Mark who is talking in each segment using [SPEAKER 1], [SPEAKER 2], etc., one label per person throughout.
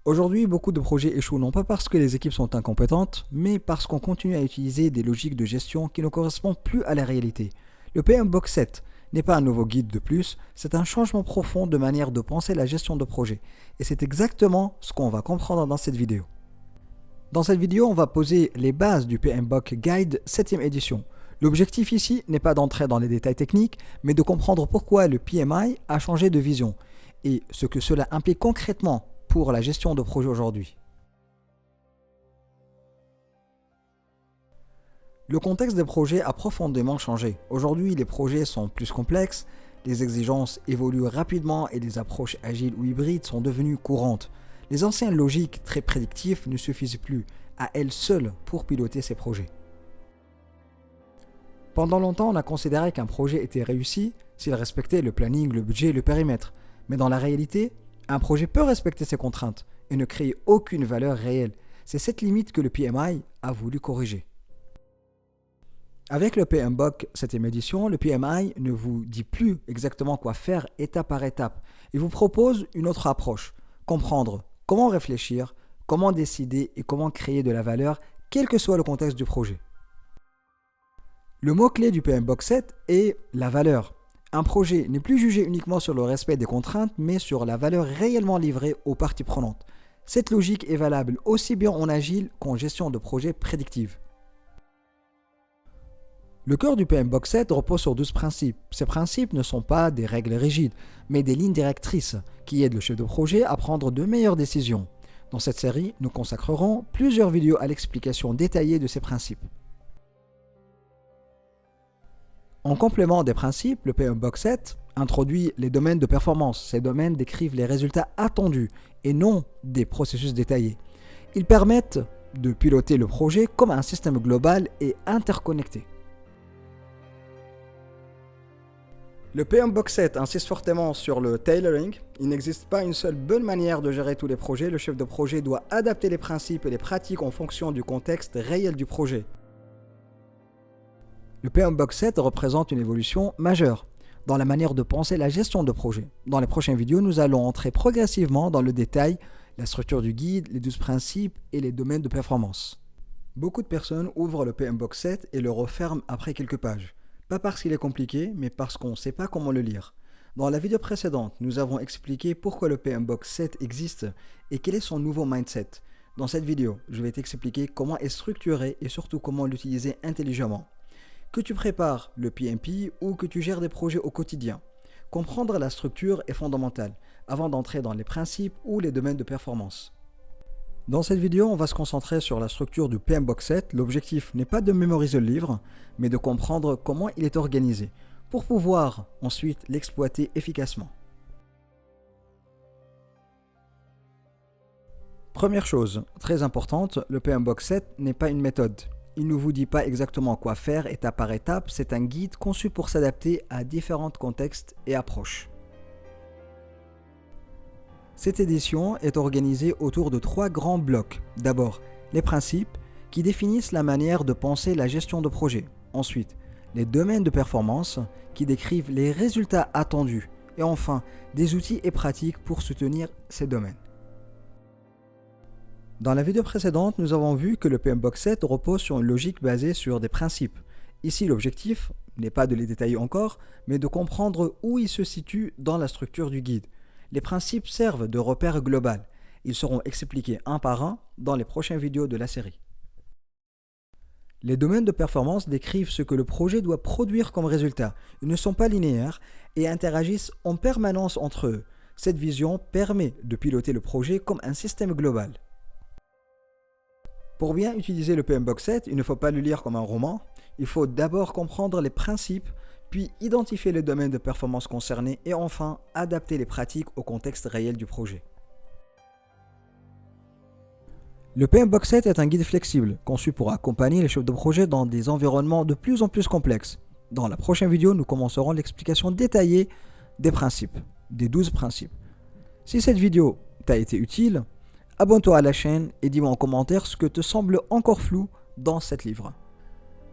[SPEAKER 1] Aujourd'hui, beaucoup de projets échouent non pas parce que les équipes sont incompétentes, mais parce qu'on continue à utiliser des logiques de gestion qui ne correspondent plus à la réalité. Le PM Box 7 n'est pas un nouveau guide de plus, c'est un changement profond de manière de penser la gestion de projet. Et c'est exactement ce qu'on va comprendre dans cette vidéo. Dans cette vidéo, on va poser les bases du PMBOK Guide 7e édition. L'objectif ici n'est pas d'entrer dans les détails techniques, mais de comprendre pourquoi le PMI a changé de vision et ce que cela implique concrètement pour la gestion de projet aujourd'hui. Le contexte des projets a profondément changé. Aujourd'hui, les projets sont plus complexes, les exigences évoluent rapidement et les approches agiles ou hybrides sont devenues courantes. Les anciennes logiques très prédictives ne suffisent plus à elles seules pour piloter ces projets. Pendant longtemps, on a considéré qu'un projet était réussi s'il respectait le planning, le budget et le périmètre. Mais dans la réalité, un projet peut respecter ces contraintes et ne créer aucune valeur réelle. C'est cette limite que le PMI a voulu corriger. Avec le PMBOK 7e édition, le PMI ne vous dit plus exactement quoi faire étape par étape. Il vous propose une autre approche, comprendre comment réfléchir, comment décider et comment créer de la valeur, quel que soit le contexte du projet. Le mot-clé du PMBOK 7 est la valeur. Un projet n'est plus jugé uniquement sur le respect des contraintes, mais sur la valeur réellement livrée aux parties prenantes. Cette logique est valable aussi bien en agile qu'en gestion de projet prédictive. Le cœur du PMBOK 7 repose sur 12 principes. Ces principes ne sont pas des règles rigides, mais des lignes directrices qui aident le chef de projet à prendre de meilleures décisions. Dans cette série, nous consacrerons plusieurs vidéos à l'explication détaillée de ces principes. En complément des principes, le PMBOK 7 introduit les domaines de performance. Ces domaines décrivent les résultats attendus et non des processus détaillés. Ils permettent de piloter le projet comme un système global et interconnecté. Le PMBOK 7 insiste fortement sur le tailoring. Il n'existe pas une seule bonne manière de gérer tous les projets. Le chef de projet doit adapter les principes et les pratiques en fonction du contexte réel du projet. Le PMBOK 7 représente une évolution majeure dans la manière de penser la gestion de projet. Dans les prochaines vidéos, nous allons entrer progressivement dans le détail, la structure du guide, les 12 principes et les domaines de performance. Beaucoup de personnes ouvrent le PMBOK 7 et le referment après quelques pages. Pas parce qu'il est compliqué, mais parce qu'on ne sait pas comment le lire. Dans la vidéo précédente, nous avons expliqué pourquoi le PMBOK 7 existe et quel est son nouveau mindset. Dans cette vidéo, je vais t'expliquer comment est structuré et surtout comment l'utiliser intelligemment. Que tu prépares le PMP ou que tu gères des projets au quotidien, comprendre la structure est fondamental avant d'entrer dans les principes ou les domaines de performance. Dans cette vidéo, on va se concentrer sur la structure du PMBOK 7. L'objectif n'est pas de mémoriser le livre, mais de comprendre comment il est organisé, pour pouvoir ensuite l'exploiter efficacement. Première chose, très importante, le PMBOK 7 n'est pas une méthode. Il ne vous dit pas exactement quoi faire étape par étape, c'est un guide conçu pour s'adapter à différents contextes et approches. Cette édition est organisée autour de 3 grands blocs. D'abord, les principes qui définissent la manière de penser la gestion de projet. Ensuite, les domaines de performance qui décrivent les résultats attendus. Et enfin, des outils et pratiques pour soutenir ces domaines. Dans la vidéo précédente, nous avons vu que le PMBOK 7 repose sur une logique basée sur des principes. Ici, l'objectif n'est pas de les détailler encore, mais de comprendre où ils se situent dans la structure du guide. Les principes servent de repère global. Ils seront expliqués un par un dans les prochaines vidéos de la série. Les domaines de performance décrivent ce que le projet doit produire comme résultat. Ils ne sont pas linéaires et interagissent en permanence entre eux. Cette vision permet de piloter le projet comme un système global. Pour bien utiliser le PMBOK 7, il ne faut pas le lire comme un roman. Il faut d'abord comprendre les principes, puis identifier les domaines de performance concernés et enfin adapter les pratiques au contexte réel du projet. Le PMBOK 7 est un guide flexible, conçu pour accompagner les chefs de projet dans des environnements de plus en plus complexes. Dans la prochaine vidéo, nous commencerons l'explication détaillée des principes, des 12 principes. Si cette vidéo t'a été utile, abonne-toi à la chaîne et dis-moi en commentaire ce que te semble encore flou dans cet livre.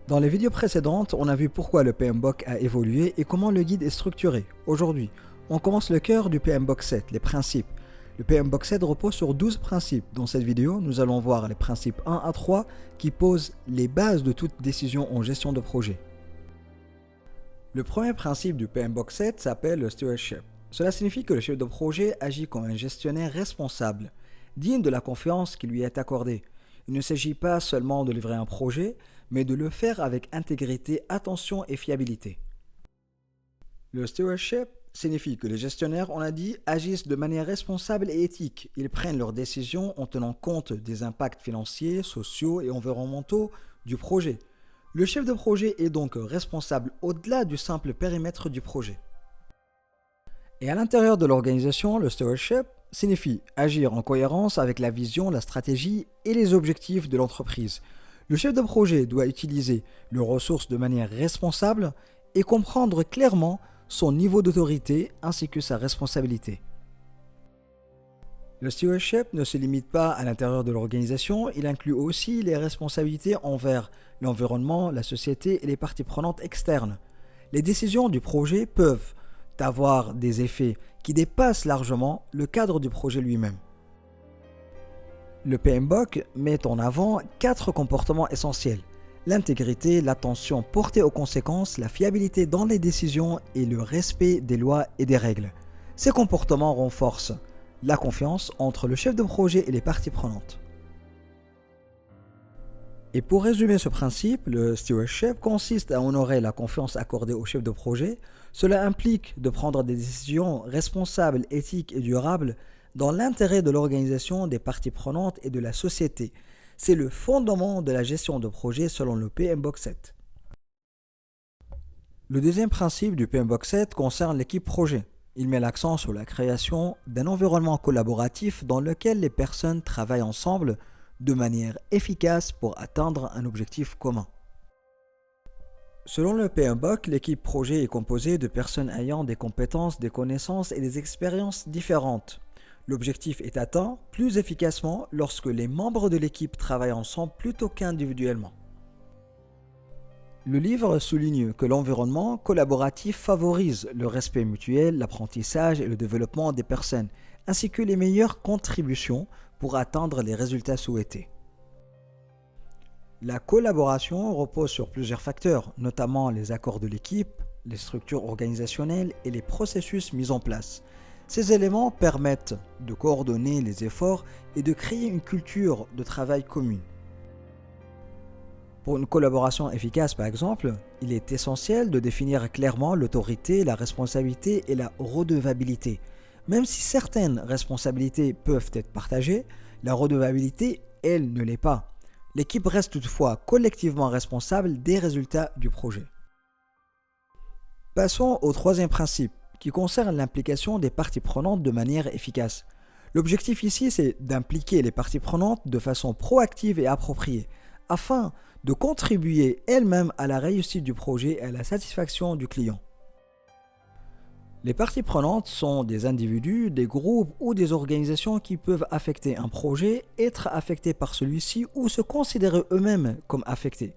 [SPEAKER 1] Dans les vidéos précédentes, on a vu pourquoi le PMBOK a évolué et comment le guide est structuré. Aujourd'hui, on commence le cœur du PMBOK 7, les principes. Le PMBOK 7 repose sur 12 principes. Dans cette vidéo, nous allons voir les principes 1 à 3 qui posent les bases de toute décision en gestion de projet. Le premier principe du PMBOK 7 s'appelle le stewardship. Cela signifie que le chef de projet agit comme un gestionnaire responsable, digne de la confiance qui lui est accordée. Il ne s'agit pas seulement de livrer un projet, mais de le faire avec intégrité, attention et fiabilité. Le stewardship signifie que les gestionnaires, on l'a dit, agissent de manière responsable et éthique. Ils prennent leurs décisions en tenant compte des impacts financiers, sociaux et environnementaux du projet. Le chef de projet est donc responsable au-delà du simple périmètre du projet. Et à l'intérieur de l'organisation, le stewardship signifie agir en cohérence avec la vision, la stratégie et les objectifs de l'entreprise. Le chef de projet doit utiliser leurs ressources de manière responsable et comprendre clairement son niveau d'autorité ainsi que sa responsabilité. Le stewardship ne se limite pas à l'intérieur de l'organisation, il inclut aussi les responsabilités envers l'environnement, la société et les parties prenantes externes. Les décisions du projet peuvent avoir des effets qui dépassent largement le cadre du projet lui-même. Le PMBOK met en avant 4 comportements essentiels: l'intégrité, l'attention portée aux conséquences, la fiabilité dans les décisions et le respect des lois et des règles. Ces comportements renforcent la confiance entre le chef de projet et les parties prenantes. Et pour résumer ce principe, le stewardship consiste à honorer la confiance accordée au chef de projet. Cela implique de prendre des décisions responsables, éthiques et durables dans l'intérêt de l'organisation, des parties prenantes et de la société. C'est le fondement de la gestion de projet selon le PMBOK 7. Le deuxième principe du PMBOK 7 concerne l'équipe projet. Il met l'accent sur la création d'un environnement collaboratif dans lequel les personnes travaillent ensemble de manière efficace pour atteindre un objectif commun. Selon le PMBOK, l'équipe projet est composée de personnes ayant des compétences, des connaissances et des expériences différentes. L'objectif est atteint plus efficacement lorsque les membres de l'équipe travaillent ensemble plutôt qu'individuellement. Le livre souligne que l'environnement collaboratif favorise le respect mutuel, l'apprentissage et le développement des personnes, ainsi que les meilleures contributions pour atteindre les résultats souhaités. La collaboration repose sur plusieurs facteurs, notamment les accords de l'équipe, les structures organisationnelles et les processus mis en place. Ces éléments permettent de coordonner les efforts et de créer une culture de travail commune. Pour une collaboration efficace, par exemple, il est essentiel de définir clairement l'autorité, la responsabilité et la redevabilité. Même si certaines responsabilités peuvent être partagées, la redevabilité, elle, ne l'est pas. L'équipe reste toutefois collectivement responsable des résultats du projet. Passons au troisième principe, qui concerne l'implication des parties prenantes de manière efficace. L'objectif ici, c'est d'impliquer les parties prenantes de façon proactive et appropriée, afin de contribuer elles-mêmes à la réussite du projet et à la satisfaction du client. Les parties prenantes sont des individus, des groupes ou des organisations qui peuvent affecter un projet, être affectés par celui-ci ou se considérer eux-mêmes comme affectés.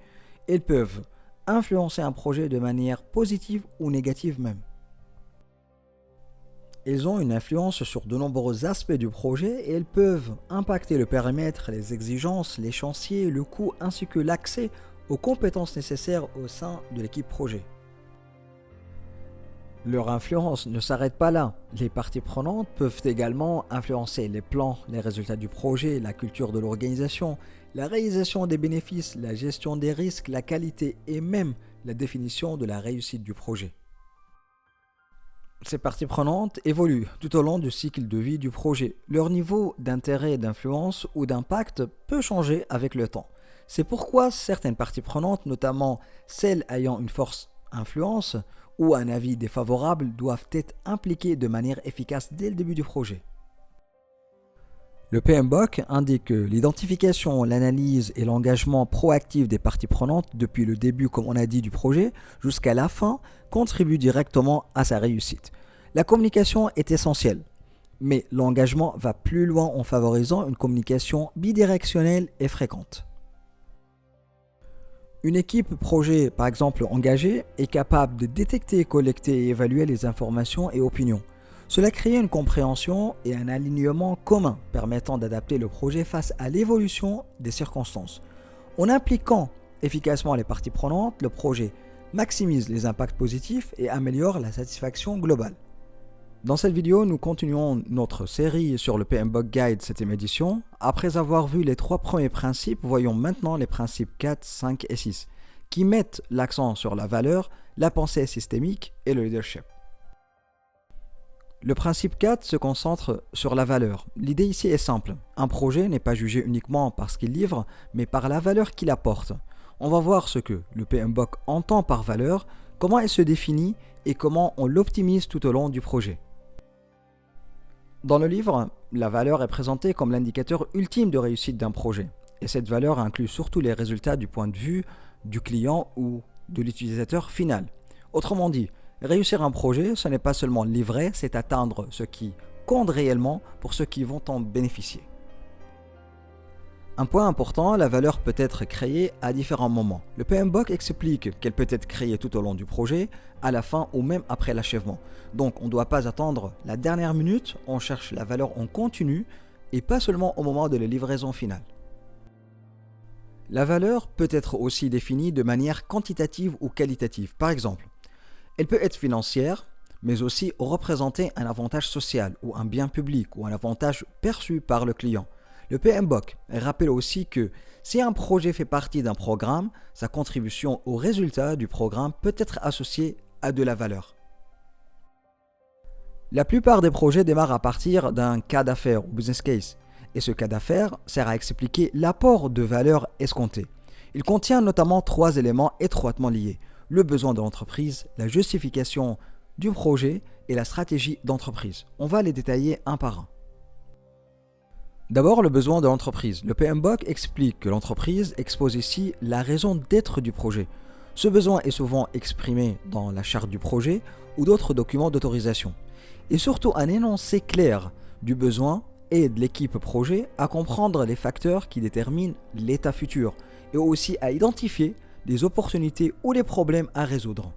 [SPEAKER 1] Elles peuvent influencer un projet de manière positive ou négative même. Elles ont une influence sur de nombreux aspects du projet et elles peuvent impacter le périmètre, les exigences, les chantiers, le coût ainsi que l'accès aux compétences nécessaires au sein de l'équipe projet. Leur influence ne s'arrête pas là. Les parties prenantes peuvent également influencer les plans, les résultats du projet, la culture de l'organisation, la réalisation des bénéfices, la gestion des risques, la qualité et même la définition de la réussite du projet. Ces parties prenantes évoluent tout au long du cycle de vie du projet. Leur niveau d'intérêt, d'influence ou d'impact peut changer avec le temps. C'est pourquoi certaines parties prenantes, notamment celles ayant une forte influence ou un avis défavorable, doivent être impliquées de manière efficace dès le début du projet. Le PMBOK indique que l'identification, l'analyse et l'engagement proactif des parties prenantes depuis le début, comme on a dit, du projet jusqu'à la fin contribuent directement à sa réussite. La communication est essentielle, mais l'engagement va plus loin en favorisant une communication bidirectionnelle et fréquente. Une équipe projet, par exemple engagée, est capable de détecter, collecter et évaluer les informations et opinions. Cela crée une compréhension et un alignement commun permettant d'adapter le projet face à l'évolution des circonstances. En impliquant efficacement les parties prenantes, le projet maximise les impacts positifs et améliore la satisfaction globale. Dans cette vidéo, nous continuons notre série sur le PMBOK Guide 7e édition. Après avoir vu les 3 premiers principes, voyons maintenant les principes 4, 5 et 6 qui mettent l'accent sur la valeur, la pensée systémique et le leadership. Le principe 4 se concentre sur la valeur. L'idée ici est simple. Un projet n'est pas jugé uniquement par ce qu'il livre, mais par la valeur qu'il apporte. On va voir ce que le PMBOK entend par valeur, comment elle se définit et comment on l'optimise tout au long du projet. Dans le livre, la valeur est présentée comme l'indicateur ultime de réussite d'un projet. Et cette valeur inclut surtout les résultats du point de vue du client ou de l'utilisateur final. Autrement dit, réussir un projet, ce n'est pas seulement livrer, c'est atteindre ce qui compte réellement pour ceux qui vont en bénéficier. Un point important, la valeur peut être créée à différents moments. Le PMBOK explique qu'elle peut être créée tout au long du projet, à la fin ou même après l'achèvement. Donc on ne doit pas attendre la dernière minute, on cherche la valeur en continu et pas seulement au moment de la livraison finale. La valeur peut être aussi définie de manière quantitative ou qualitative. Par exemple, elle peut être financière, mais aussi représenter un avantage social ou un bien public ou un avantage perçu par le client. Le PMBOK rappelle aussi que si un projet fait partie d'un programme, sa contribution au résultat du programme peut être associée à de la valeur. La plupart des projets démarrent à partir d'un cas d'affaires ou business case, et ce cas d'affaires sert à expliquer l'apport de valeur escompté. Il contient notamment 3 éléments étroitement liés: le besoin de l'entreprise, la justification du projet et la stratégie d'entreprise. On va les détailler un par un. D'abord, le besoin de l'entreprise. Le PMBOK explique que l'entreprise expose ici la raison d'être du projet. Ce besoin est souvent exprimé dans la charte du projet ou d'autres documents d'autorisation. Et surtout, un énoncé clair du besoin aide l'équipe projet à comprendre les facteurs qui déterminent l'état futur et aussi à identifier les opportunités ou les problèmes à résoudre.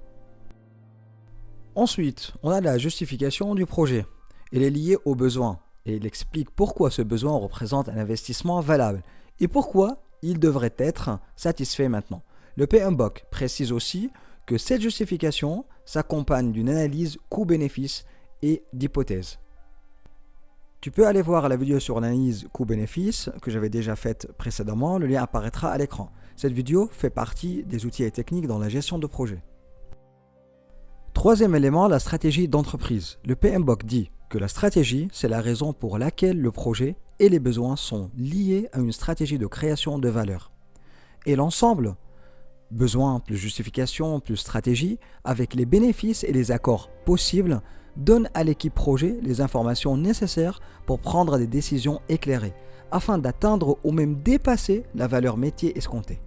[SPEAKER 1] Ensuite, on a la justification du projet. Elle est liée au besoin. Et il explique pourquoi ce besoin représente un investissement valable et pourquoi il devrait être satisfait maintenant. Le PMBOK précise aussi que cette justification s'accompagne d'une analyse coût-bénéfice et d'hypothèses. Tu peux aller voir la vidéo sur l'analyse coût-bénéfice que j'avais déjà faite précédemment, le lien apparaîtra à l'écran. Cette vidéo fait partie des outils et techniques dans la gestion de projet. Troisième élément, la stratégie d'entreprise. Le PMBOK dit que la stratégie, c'est la raison pour laquelle le projet et les besoins sont liés à une stratégie de création de valeur. Et l'ensemble, besoin plus justification plus stratégie, avec les bénéfices et les accords possibles, donne à l'équipe projet les informations nécessaires pour prendre des décisions éclairées, afin d'atteindre ou même dépasser la valeur métier escomptée.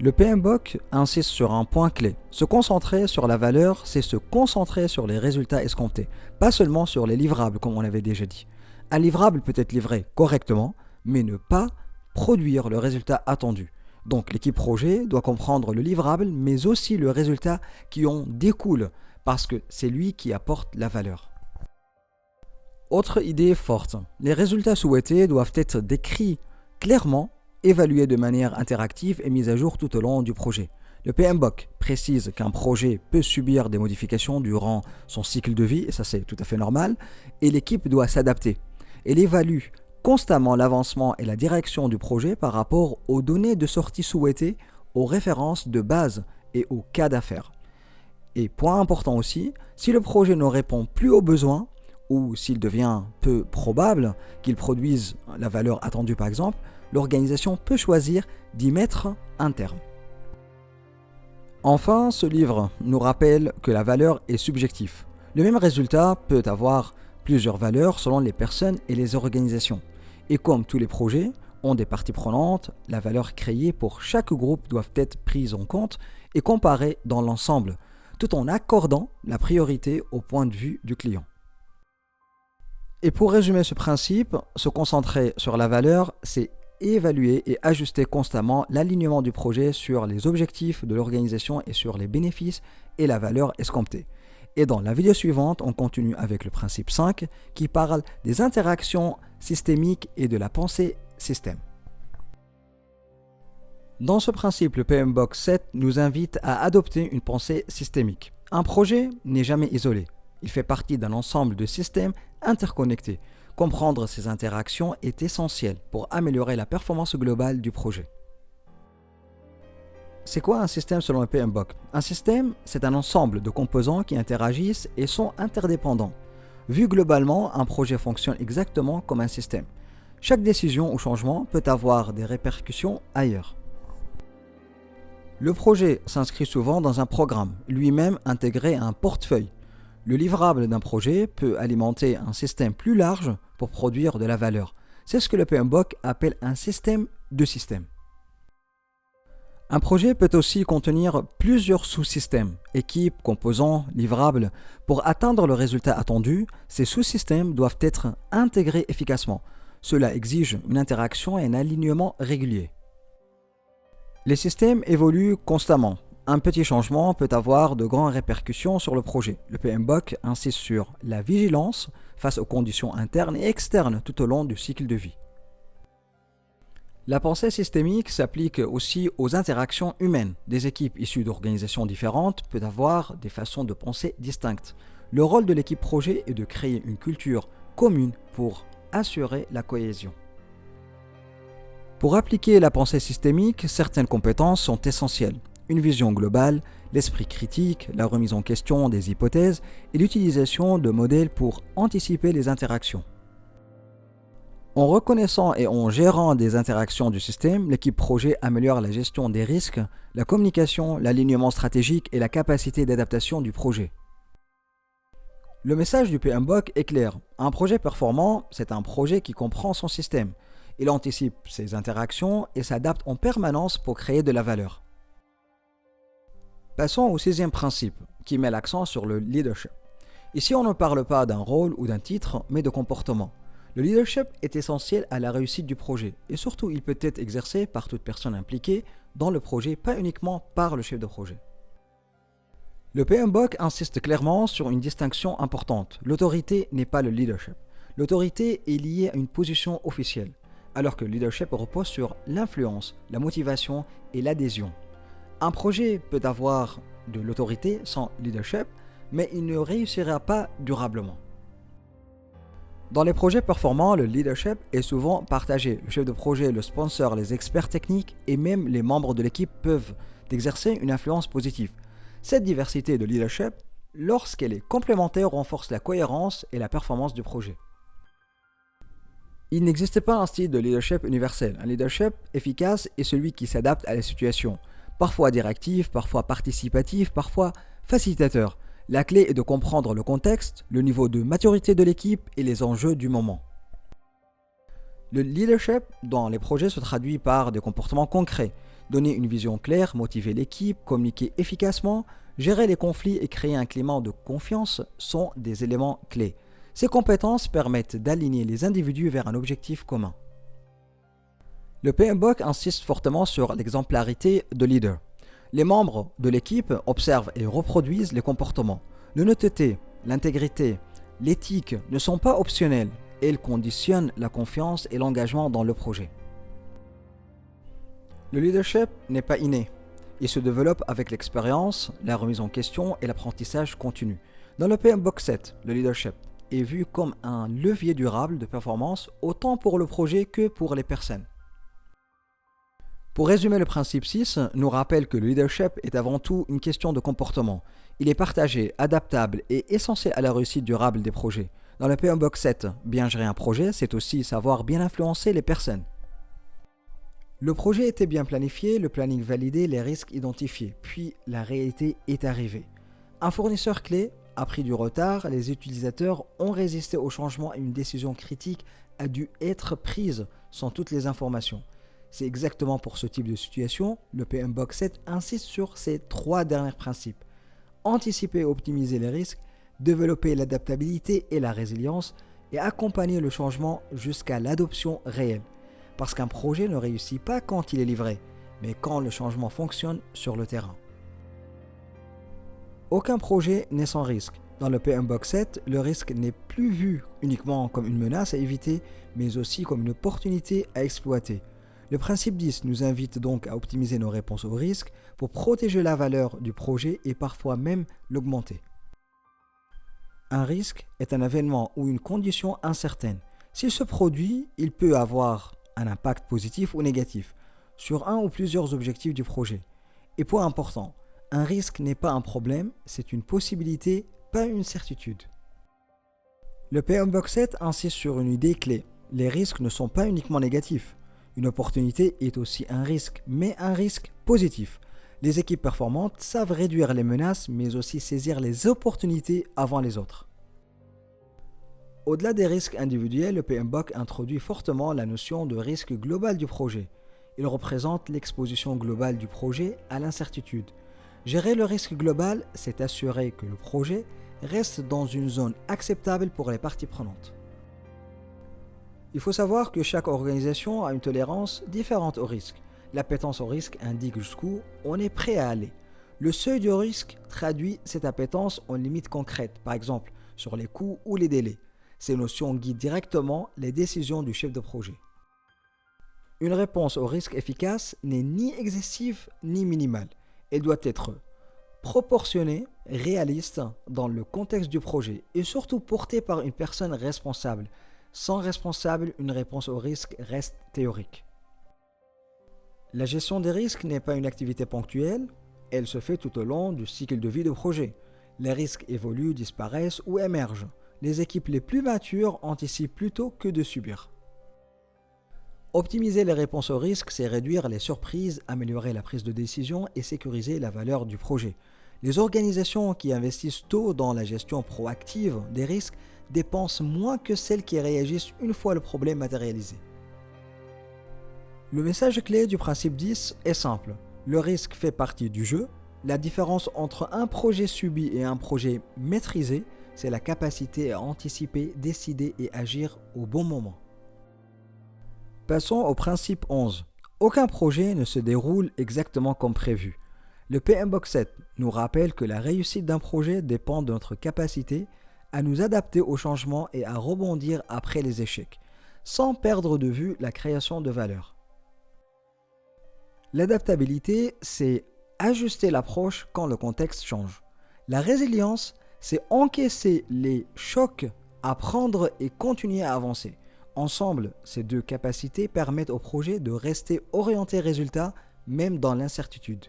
[SPEAKER 1] Le PMBOK insiste sur un point clé. Se concentrer sur la valeur, c'est se concentrer sur les résultats escomptés, pas seulement sur les livrables comme on l'avait déjà dit. Un livrable peut être livré correctement, mais ne pas produire le résultat attendu. Donc l'équipe projet doit comprendre le livrable, mais aussi le résultat qui en découle, parce que c'est lui qui apporte la valeur. Autre idée forte, les résultats souhaités doivent être décrits clairement, évalués de manière interactive et mis à jour tout au long du projet. Le PMBOK précise qu'un projet peut subir des modifications durant son cycle de vie, et ça c'est tout à fait normal, et l'équipe doit s'adapter. Elle évalue constamment l'avancement et la direction du projet par rapport aux données de sortie souhaitées, aux références de base et aux cas d'affaires. Et point important aussi, si le projet ne répond plus aux besoins, ou s'il devient peu probable qu'il produise la valeur attendue par exemple, l'organisation peut choisir d'y mettre un terme. Enfin, ce livre nous rappelle que la valeur est subjective. Le même résultat peut avoir plusieurs valeurs selon les personnes et les organisations. Et comme tous les projets ont des parties prenantes, la valeur créée pour chaque groupe doit être prise en compte et comparée dans l'ensemble, tout en accordant la priorité au point de vue du client. Et pour résumer ce principe, se concentrer sur la valeur, c'est évaluer et ajuster constamment l'alignement du projet sur les objectifs de l'organisation et sur les bénéfices et la valeur escomptée. Et dans la vidéo suivante, on continue avec le principe 5 qui parle des interactions systémiques et de la pensée système. Dans ce principe, le PMBOK 7 nous invite à adopter une pensée systémique. Un projet n'est jamais isolé. Il fait partie d'un ensemble de systèmes interconnectés. Comprendre ces interactions est essentiel pour améliorer la performance globale du projet. C'est quoi un système selon le PMBOK? Un système, c'est un ensemble de composants qui interagissent et sont interdépendants. Vu globalement, un projet fonctionne exactement comme un système. Chaque décision ou changement peut avoir des répercussions ailleurs. Le projet s'inscrit souvent dans un programme, lui-même intégré à un portefeuille. Le livrable d'un projet peut alimenter un système plus large pour produire de la valeur. C'est ce que le PMBOK appelle un système de systèmes. Un projet peut aussi contenir plusieurs sous-systèmes, équipes, composants, livrables. Pour atteindre le résultat attendu, ces sous-systèmes doivent être intégrés efficacement. Cela exige une interaction et un alignement régulier. Les systèmes évoluent constamment. Un petit changement peut avoir de grandes répercussions sur le projet. Le PMBOK insiste sur la vigilance face aux conditions internes et externes tout au long du cycle de vie. La pensée systémique s'applique aussi aux interactions humaines. Des équipes issues d'organisations différentes peuvent avoir des façons de penser distinctes. Le rôle de l'équipe projet est de créer une culture commune pour assurer la cohésion. Pour appliquer la pensée systémique, certaines compétences sont essentielles. Une vision globale, l'esprit critique, la remise en question des hypothèses et l'utilisation de modèles pour anticiper les interactions. En reconnaissant et en gérant des interactions du système, l'équipe projet améliore la gestion des risques, la communication, l'alignement stratégique et la capacité d'adaptation du projet. Le message du PMBOK est clair. Un projet performant, c'est un projet qui comprend son système. Il anticipe ses interactions et s'adapte en permanence pour créer de la valeur. Passons au sixième principe, qui met l'accent sur le leadership. Ici, on ne parle pas d'un rôle ou d'un titre, mais de comportement. Le leadership est essentiel à la réussite du projet, et surtout, il peut être exercé par toute personne impliquée dans le projet, pas uniquement par le chef de projet. Le PMBOK insiste clairement sur une distinction importante. L'autorité n'est pas le leadership. L'autorité est liée à une position officielle, alors que le leadership repose sur l'influence, la motivation et l'adhésion. Un projet peut avoir de l'autorité sans leadership, mais il ne réussira pas durablement. Dans les projets performants, le leadership est souvent partagé. Le chef de projet, le sponsor, les experts techniques et même les membres de l'équipe peuvent exercer une influence positive. Cette diversité de leadership, lorsqu'elle est complémentaire, renforce la cohérence et la performance du projet. Il n'existe pas un style de leadership universel. Un leadership efficace est celui qui s'adapte à la situation. Parfois directif, parfois participatif, parfois facilitateur. La clé est de comprendre le contexte, le niveau de maturité de l'équipe et les enjeux du moment. Le leadership dans les projets se traduit par des comportements concrets. Donner une vision claire, motiver l'équipe, communiquer efficacement, gérer les conflits et créer un climat de confiance sont des éléments clés. Ces compétences permettent d'aligner les individus vers un objectif commun. Le PMBOK insiste fortement sur l'exemplarité de leader. Les membres de l'équipe observent et reproduisent les comportements. L'honnêteté, l'intégrité, l'éthique ne sont pas optionnelles. Elles conditionnent la confiance et l'engagement dans le projet. Le leadership n'est pas inné. Il se développe avec l'expérience, la remise en question et l'apprentissage continu. Dans le PMBOK 7, le leadership est vu comme un levier durable de performance autant pour le projet que pour les personnes. Pour résumer, le principe 6 nous rappelle que le leadership est avant tout une question de comportement. Il est partagé, adaptable et essentiel à la réussite durable des projets. Dans le PMBOK 7, bien gérer un projet, c'est aussi savoir bien influencer les personnes. Le projet était bien planifié, le planning validé, les risques identifiés, puis la réalité est arrivée. Un fournisseur clé a pris du retard, les utilisateurs ont résisté au changement et une décision critique a dû être prise sans toutes les informations. C'est exactement pour ce type de situation, le PMBOK 7 insiste sur ces trois derniers principes. Anticiper et optimiser les risques, développer l'adaptabilité et la résilience et accompagner le changement jusqu'à l'adoption réelle. Parce qu'un projet ne réussit pas quand il est livré, mais quand le changement fonctionne sur le terrain. Aucun projet n'est sans risque. Dans le PM-Box 7, le risque n'est plus vu uniquement comme une menace à éviter, mais aussi comme une opportunité à exploiter. Le principe 10 nous invite donc à optimiser nos réponses aux risques pour protéger la valeur du projet et parfois même l'augmenter. Un risque est un événement ou une condition incertaine. S'il se produit, il peut avoir un impact positif ou négatif sur un ou plusieurs objectifs du projet. Et point important, un risque n'est pas un problème, c'est une possibilité, pas une certitude. Le PM-Box 7 insiste sur une idée clé. Les risques ne sont pas uniquement négatifs. Une opportunité est aussi un risque, mais un risque positif. Les équipes performantes savent réduire les menaces, mais aussi saisir les opportunités avant les autres. Au-delà des risques individuels, le PM-Box introduit fortement la notion de risque global du projet. Il représente l'exposition globale du projet à l'incertitude. Gérer le risque global, c'est assurer que le projet reste dans une zone acceptable pour les parties prenantes. Il faut savoir que chaque organisation a une tolérance différente au risque. L'appétence au risque indique jusqu'où on est prêt à aller. Le seuil de risque traduit cette appétence en limites concrètes, par exemple sur les coûts ou les délais. Ces notions guident directement les décisions du chef de projet. Une réponse au risque efficace n'est ni excessive ni minimale. Elle doit être proportionnée, réaliste dans le contexte du projet et surtout portée par une personne responsable. Sans responsable, une réponse au risque reste théorique. La gestion des risques n'est pas une activité ponctuelle, elle se fait tout au long du cycle de vie du projet. Les risques évoluent, disparaissent ou émergent. Les équipes les plus matures anticipent plutôt que de subir. Optimiser les réponses aux risques, c'est réduire les surprises, améliorer la prise de décision et sécuriser la valeur du projet. Les organisations qui investissent tôt dans la gestion proactive des risques dépensent moins que celles qui réagissent une fois le problème matérialisé. Le message clé du principe 10 est simple. Le risque fait partie du jeu. La différence entre un projet subi et un projet maîtrisé, c'est la capacité à anticiper, décider et agir au bon moment. Passons au principe 11. Aucun projet ne se déroule exactement comme prévu. Le PM-Box 7 nous rappelle que la réussite d'un projet dépend de notre capacité à nous adapter aux changements et à rebondir après les échecs, sans perdre de vue la création de valeur. L'adaptabilité, c'est ajuster l'approche quand le contexte change. La résilience, c'est encaisser les chocs, apprendre et continuer à avancer. Ensemble, ces deux capacités permettent au projet de rester orienté résultat, même dans l'incertitude.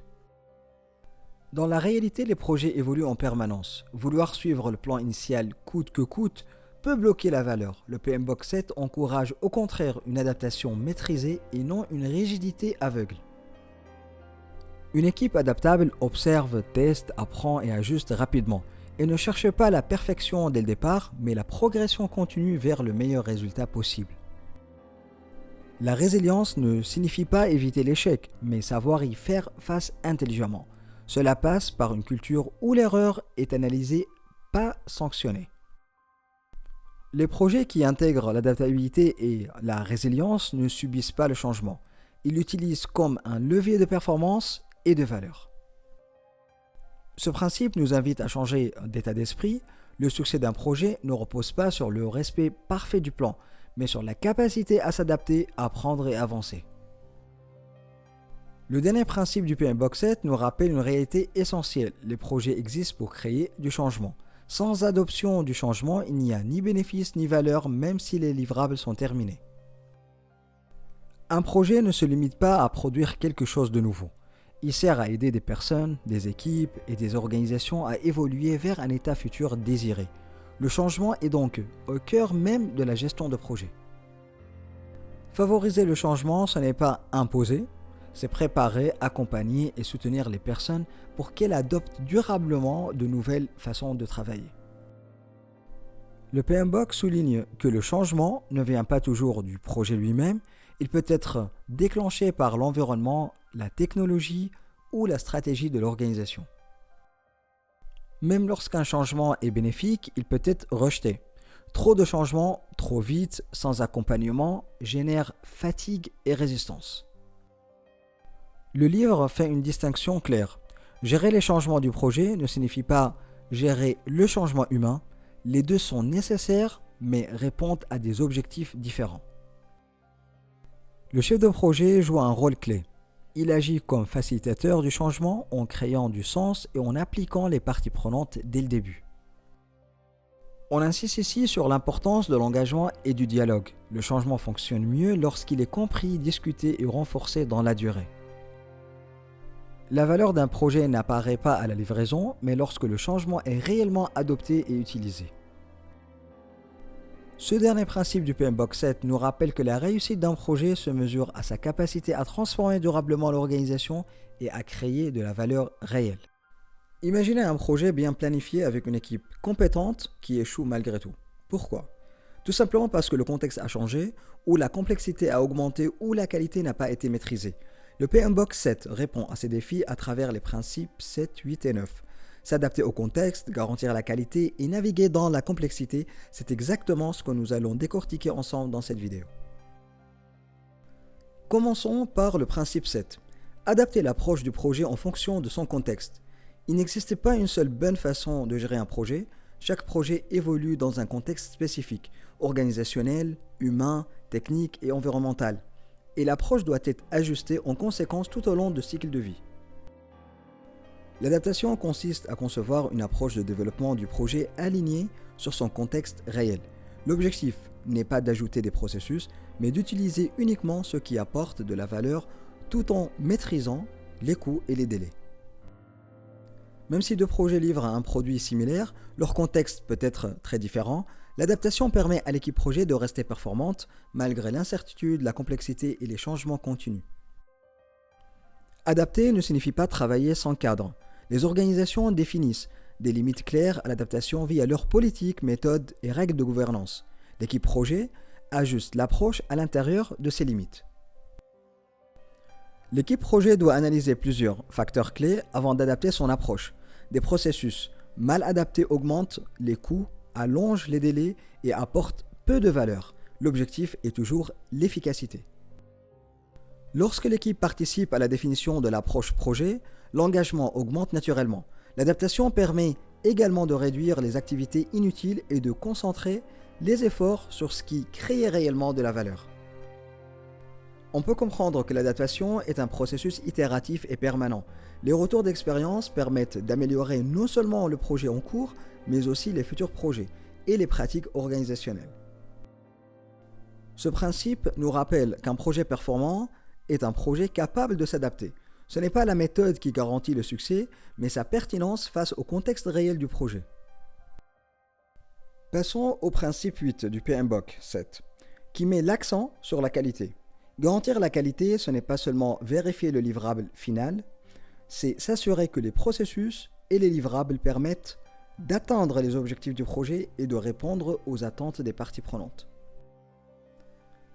[SPEAKER 1] Dans la réalité, les projets évoluent en permanence. Vouloir suivre le plan initial coûte que coûte peut bloquer la valeur. Le PM-Box 7 encourage au contraire une adaptation maîtrisée et non une rigidité aveugle. Une équipe adaptable observe, teste, apprend et ajuste rapidement. Et ne cherche pas la perfection dès le départ, mais la progression continue vers le meilleur résultat possible. La résilience ne signifie pas éviter l'échec, mais savoir y faire face intelligemment. Cela passe par une culture où l'erreur est analysée, pas sanctionnée. Les projets qui intègrent l'adaptabilité et la résilience ne subissent pas le changement. Ils l'utilisent comme un levier de performance et de valeur. Ce principe nous invite à changer d'état d'esprit. Le succès d'un projet ne repose pas sur le respect parfait du plan, mais sur la capacité à s'adapter, à apprendre et avancer. Le dernier principe du PM-Box 7 nous rappelle une réalité essentielle. Les projets existent pour créer du changement. Sans adoption du changement, il n'y a ni bénéfice ni valeur, même si les livrables sont terminés. Un projet ne se limite pas à produire quelque chose de nouveau. Il sert à aider des personnes, des équipes et des organisations à évoluer vers un état futur désiré. Le changement est donc au cœur même de la gestion de projet. Favoriser le changement, ce n'est pas imposer, c'est préparer, accompagner et soutenir les personnes pour qu'elles adoptent durablement de nouvelles façons de travailler. Le PM-Box souligne que le changement ne vient pas toujours du projet lui-même, il peut être déclenché par l'environnement, la technologie ou la stratégie de l'organisation. Même lorsqu'un changement est bénéfique, il peut être rejeté. Trop de changements, trop vite, sans accompagnement, génèrent fatigue et résistance. Le livre fait une distinction claire. Gérer les changements du projet ne signifie pas gérer le changement humain. Les deux sont nécessaires mais répondent à des objectifs différents. Le chef de projet joue un rôle clé. Il agit comme facilitateur du changement en créant du sens et en appliquant les parties prenantes dès le début. On insiste ici sur l'importance de l'engagement et du dialogue. Le changement fonctionne mieux lorsqu'il est compris, discuté et renforcé dans la durée. La valeur d'un projet n'apparaît pas à la livraison, mais lorsque le changement est réellement adopté et utilisé. Ce dernier principe du PMBOK 7 nous rappelle que la réussite d'un projet se mesure à sa capacité à transformer durablement l'organisation et à créer de la valeur réelle. Imaginez un projet bien planifié avec une équipe compétente qui échoue malgré tout. Pourquoi? Tout simplement parce que le contexte a changé, ou la complexité a augmenté, ou la qualité n'a pas été maîtrisée. Le PMBOK 7 répond à ces défis à travers les principes 7, 8 et 9. S'adapter au contexte, garantir la qualité et naviguer dans la complexité, c'est exactement ce que nous allons décortiquer ensemble dans cette vidéo. Commençons par le principe 7. Adapter l'approche du projet en fonction de son contexte. Il n'existe pas une seule bonne façon de gérer un projet. Chaque projet évolue dans un contexte spécifique, organisationnel, humain, technique et environnemental. Et l'approche doit être ajustée en conséquence tout au long du cycle de vie. L'adaptation consiste à concevoir une approche de développement du projet alignée sur son contexte réel. L'objectif n'est pas d'ajouter des processus, mais d'utiliser uniquement ce qui apporte de la valeur tout en maîtrisant les coûts et les délais. Même si deux projets livrent un produit similaire, leur contexte peut être très différent. L'adaptation permet à l'équipe projet de rester performante malgré l'incertitude, la complexité et les changements continus. Adapter ne signifie pas travailler sans cadre. Les organisations définissent des limites claires à l'adaptation via leurs politiques, méthodes et règles de gouvernance. L'équipe projet ajuste l'approche à l'intérieur de ces limites. L'équipe projet doit analyser plusieurs facteurs clés avant d'adapter son approche. Des processus mal adaptés augmentent les coûts, allongent les délais et apportent peu de valeur. L'objectif est toujours l'efficacité. Lorsque l'équipe participe à la définition de l'approche projet, l'engagement augmente naturellement. L'adaptation permet également de réduire les activités inutiles et de concentrer les efforts sur ce qui crée réellement de la valeur. On peut comprendre que l'adaptation est un processus itératif et permanent. Les retours d'expérience permettent d'améliorer non seulement le projet en cours, mais aussi les futurs projets et les pratiques organisationnelles. Ce principe nous rappelle qu'un projet performant est un projet capable de s'adapter. Ce n'est pas la méthode qui garantit le succès, mais sa pertinence face au contexte réel du projet. Passons au principe 8 du PMBOK 7, qui met l'accent sur la qualité. Garantir la qualité, ce n'est pas seulement vérifier le livrable final, c'est s'assurer que les processus et les livrables permettent d'atteindre les objectifs du projet et de répondre aux attentes des parties prenantes.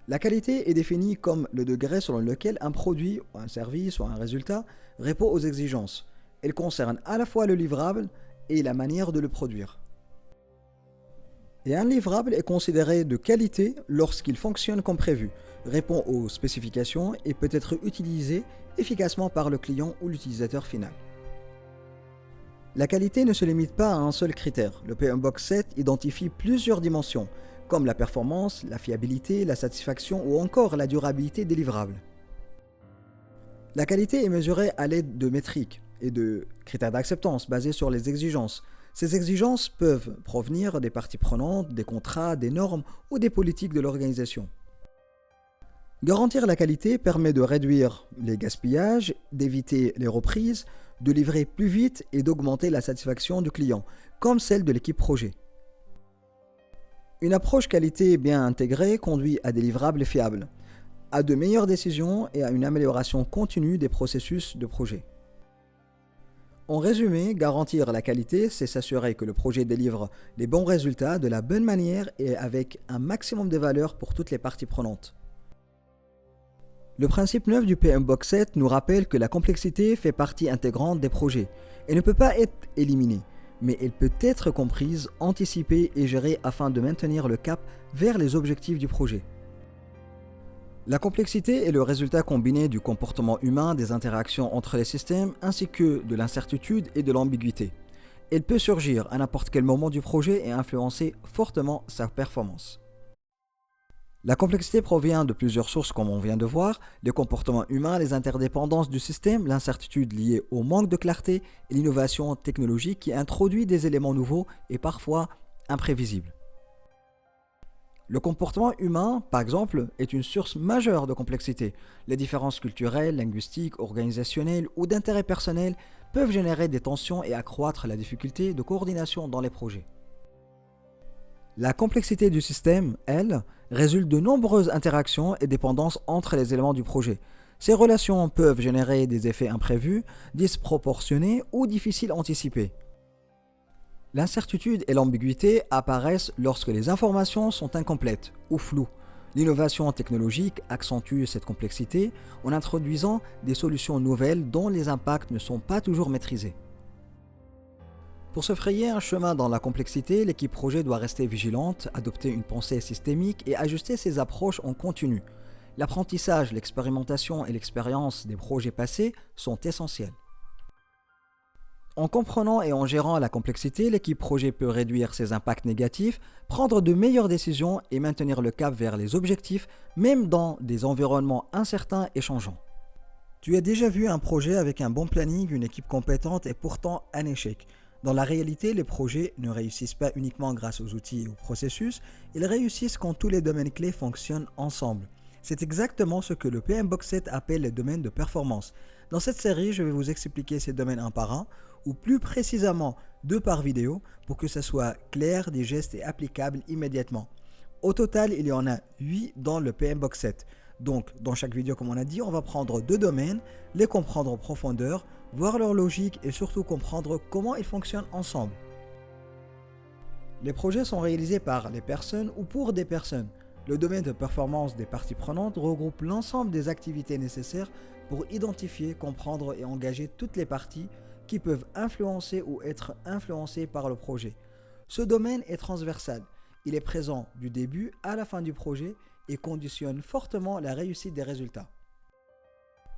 [SPEAKER 1] La qualité est définie comme le degré selon lequel un produit, ou un service ou un résultat répond aux exigences. Elle concerne à la fois le livrable et la manière de le produire. Et un livrable est considéré de qualité lorsqu'il fonctionne comme prévu, répond aux spécifications et peut être utilisé efficacement par le client ou l'utilisateur final. La qualité ne se limite pas à un seul critère. Le PMBOK 7 identifie plusieurs dimensions, comme la performance, la fiabilité, la satisfaction ou encore la durabilité des livrables. La qualité est mesurée à l'aide de métriques et de critères d'acceptance basés sur les exigences. Ces exigences peuvent provenir des parties prenantes, des contrats, des normes ou des politiques de l'organisation. Garantir la qualité permet de réduire les gaspillages, d'éviter les reprises, de livrer plus vite et d'augmenter la satisfaction du client, comme celle de l'équipe projet. Une approche qualité bien intégrée conduit à des livrables fiables, à de meilleures décisions et à une amélioration continue des processus de projet. En résumé, garantir la qualité, c'est s'assurer que le projet délivre les bons résultats de la bonne manière et avec un maximum de valeur pour toutes les parties prenantes. Le principe 9 du PMBOK 7 nous rappelle que la complexité fait partie intégrante des projets et ne peut pas être éliminée, mais elle peut être comprise, anticipée et gérée afin de maintenir le cap vers les objectifs du projet. La complexité est le résultat combiné du comportement humain, des interactions entre les systèmes, ainsi que de l'incertitude et de l'ambiguïté. Elle peut surgir à n'importe quel moment du projet et influencer fortement sa performance. La complexité provient de plusieurs sources comme on vient de voir, les comportements humains, les interdépendances du système, l'incertitude liée au manque de clarté et l'innovation technologique qui introduit des éléments nouveaux et parfois imprévisibles. Le comportement humain, par exemple, est une source majeure de complexité. Les différences culturelles, linguistiques, organisationnelles ou d'intérêt personnel peuvent générer des tensions et accroître la difficulté de coordination dans les projets. La complexité du système, elle, résulte de nombreuses interactions et dépendances entre les éléments du projet. Ces relations peuvent générer des effets imprévus, disproportionnés ou difficiles à anticiper. L'incertitude et l'ambiguïté apparaissent lorsque les informations sont incomplètes ou floues. L'innovation technologique accentue cette complexité en introduisant des solutions nouvelles dont les impacts ne sont pas toujours maîtrisés. Pour se frayer un chemin dans la complexité, l'équipe projet doit rester vigilante, adopter une pensée systémique et ajuster ses approches en continu. L'apprentissage, l'expérimentation et l'expérience des projets passés sont essentiels. En comprenant et en gérant la complexité, l'équipe projet peut réduire ses impacts négatifs, prendre de meilleures décisions et maintenir le cap vers les objectifs, même dans des environnements incertains et changeants. Tu as déjà vu un projet avec un bon planning, une équipe compétente et pourtant un échec. Dans la réalité, les projets ne réussissent pas uniquement grâce aux outils et aux processus, ils réussissent quand tous les domaines clés fonctionnent ensemble. C'est exactement ce que le PMBOK 7 appelle les domaines de performance. Dans cette série, je vais vous expliquer ces domaines un par un, ou plus précisément 2 par vidéo, pour que ça soit clair, digeste et applicable immédiatement. Au total, il y en a 8 dans le PMBOK 7. Donc, dans chaque vidéo, comme on a dit, on va prendre 2 domaines, les comprendre en profondeur, voir leur logique et surtout comprendre comment ils fonctionnent ensemble. Les projets sont réalisés par les personnes ou pour des personnes. Le domaine de performance des parties prenantes regroupe l'ensemble des activités nécessaires pour identifier, comprendre et engager toutes les parties qui peuvent influencer ou être influencées par le projet. Ce domaine est transversal. Il est présent du début à la fin du projet et conditionne fortement la réussite des résultats.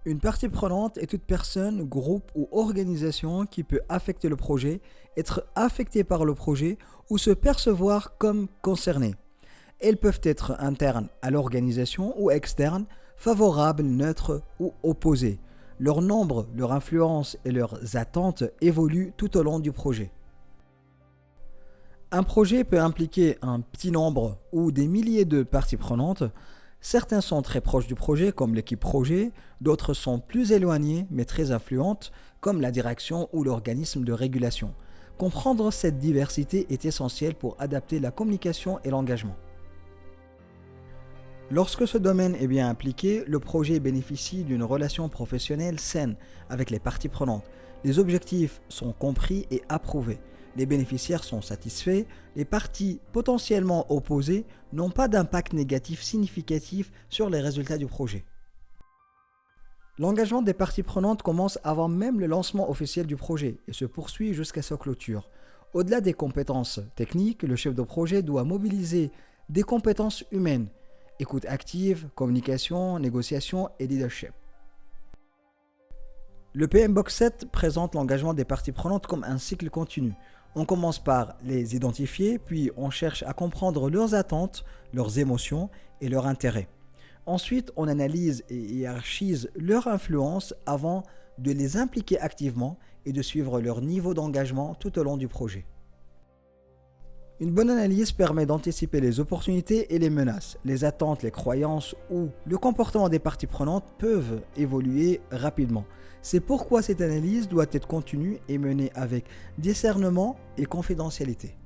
[SPEAKER 1] Une partie prenante est toute personne, groupe ou organisation qui peut affecter le projet, être affectée par le projet ou se percevoir comme concernée. Elles peuvent être internes à l'organisation ou externes, favorables, neutres ou opposées. Leur nombre, leur influence et leurs attentes évoluent tout au long du projet. Un projet peut impliquer un petit nombre ou des milliers de parties prenantes. Certains sont très proches du projet, comme l'équipe projet, d'autres sont plus éloignés mais très influentes, comme la direction ou l'organisme de régulation. Comprendre cette diversité est essentiel pour adapter la communication et l'engagement. Lorsque ce domaine est bien impliqué, le projet bénéficie d'une relation professionnelle saine avec les parties prenantes. Les objectifs sont compris et approuvés. Les bénéficiaires sont satisfaits. Les parties potentiellement opposées n'ont pas d'impact négatif significatif sur les résultats du projet. L'engagement des parties prenantes commence avant même le lancement officiel du projet et se poursuit jusqu'à sa clôture. Au-delà des compétences techniques, le chef de projet doit mobiliser des compétences humaines. Écoute active, communication, négociation et leadership. Le PMBOK 7 présente l'engagement des parties prenantes comme un cycle continu. On commence par les identifier, puis on cherche à comprendre leurs attentes, leurs émotions et leurs intérêts. Ensuite, on analyse et hiérarchise leur influence avant de les impliquer activement et de suivre leur niveau d'engagement tout au long du projet. Une bonne analyse permet d'anticiper les opportunités et les menaces. Les attentes, les croyances ou le comportement des parties prenantes peuvent évoluer rapidement. C'est pourquoi cette analyse doit être continue et menée avec discernement et confidentialité.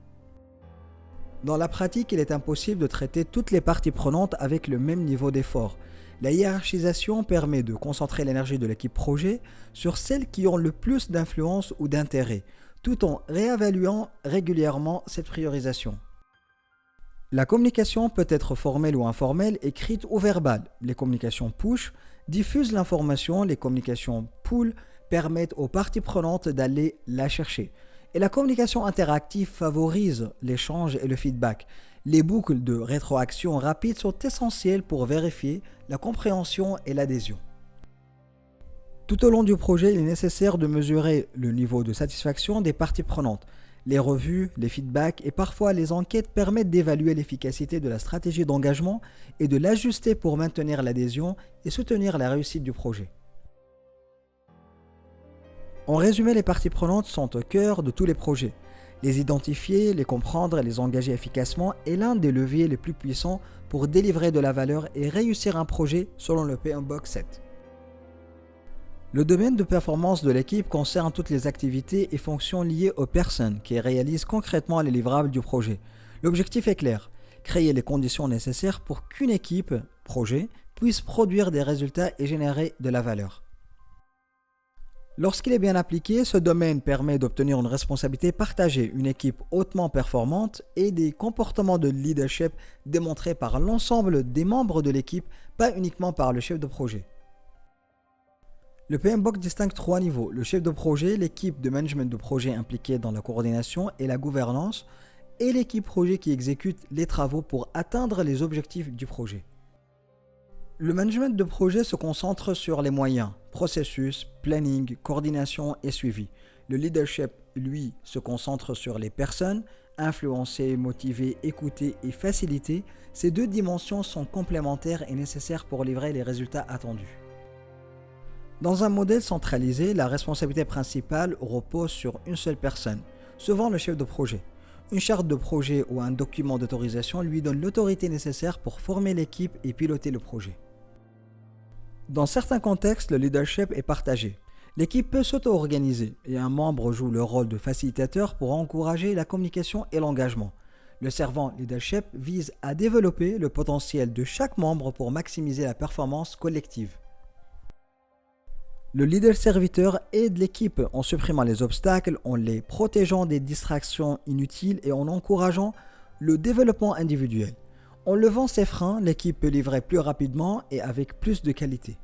[SPEAKER 1] Dans la pratique, il est impossible de traiter toutes les parties prenantes avec le même niveau d'effort. La hiérarchisation permet de concentrer l'énergie de l'équipe projet sur celles qui ont le plus d'influence ou d'intérêt, tout en réévaluant régulièrement cette priorisation. La communication peut être formelle ou informelle, écrite ou verbale. Les communications push diffusent l'information, les communications pull permettent aux parties prenantes d'aller la chercher. Et la communication interactive favorise l'échange et le feedback. Les boucles de rétroaction rapide sont essentielles pour vérifier la compréhension et l'adhésion. Tout au long du projet, il est nécessaire de mesurer le niveau de satisfaction des parties prenantes. Les revues, les feedbacks et parfois les enquêtes permettent d'évaluer l'efficacité de la stratégie d'engagement et de l'ajuster pour maintenir l'adhésion et soutenir la réussite du projet. En résumé, les parties prenantes sont au cœur de tous les projets. Les identifier, les comprendre et les engager efficacement est l'un des leviers les plus puissants pour délivrer de la valeur et réussir un projet selon le PMBOK 7. Le domaine de performance de l'équipe concerne toutes les activités et fonctions liées aux personnes qui réalisent concrètement les livrables du projet. L'objectif est clair, créer les conditions nécessaires pour qu'une équipe, projet, puisse produire des résultats et générer de la valeur. Lorsqu'il est bien appliqué, ce domaine permet d'obtenir une responsabilité partagée, une équipe hautement performante et des comportements de leadership démontrés par l'ensemble des membres de l'équipe, pas uniquement par le chef de projet. Le PMBOK distingue 3 niveaux, le chef de projet, l'équipe de management de projet impliquée dans la coordination et la gouvernance, et l'équipe projet qui exécute les travaux pour atteindre les objectifs du projet. Le management de projet se concentre sur les moyens, processus, planning, coordination et suivi. Le leadership, lui, se concentre sur les personnes, influencer, motiver, écouter et faciliter. Ces deux dimensions sont complémentaires et nécessaires pour livrer les résultats attendus. Dans un modèle centralisé, la responsabilité principale repose sur une seule personne, souvent le chef de projet. Une charte de projet ou un document d'autorisation lui donne l'autorité nécessaire pour former l'équipe et piloter le projet. Dans certains contextes, le leadership est partagé. L'équipe peut s'auto-organiser et un membre joue le rôle de facilitateur pour encourager la communication et l'engagement. Le servant leadership vise à développer le potentiel de chaque membre pour maximiser la performance collective. Le leader-serviteur aide l'équipe en supprimant les obstacles, en les protégeant des distractions inutiles et en encourageant le développement individuel. En levant ces freins, l'équipe peut livrer plus rapidement et avec plus de qualité.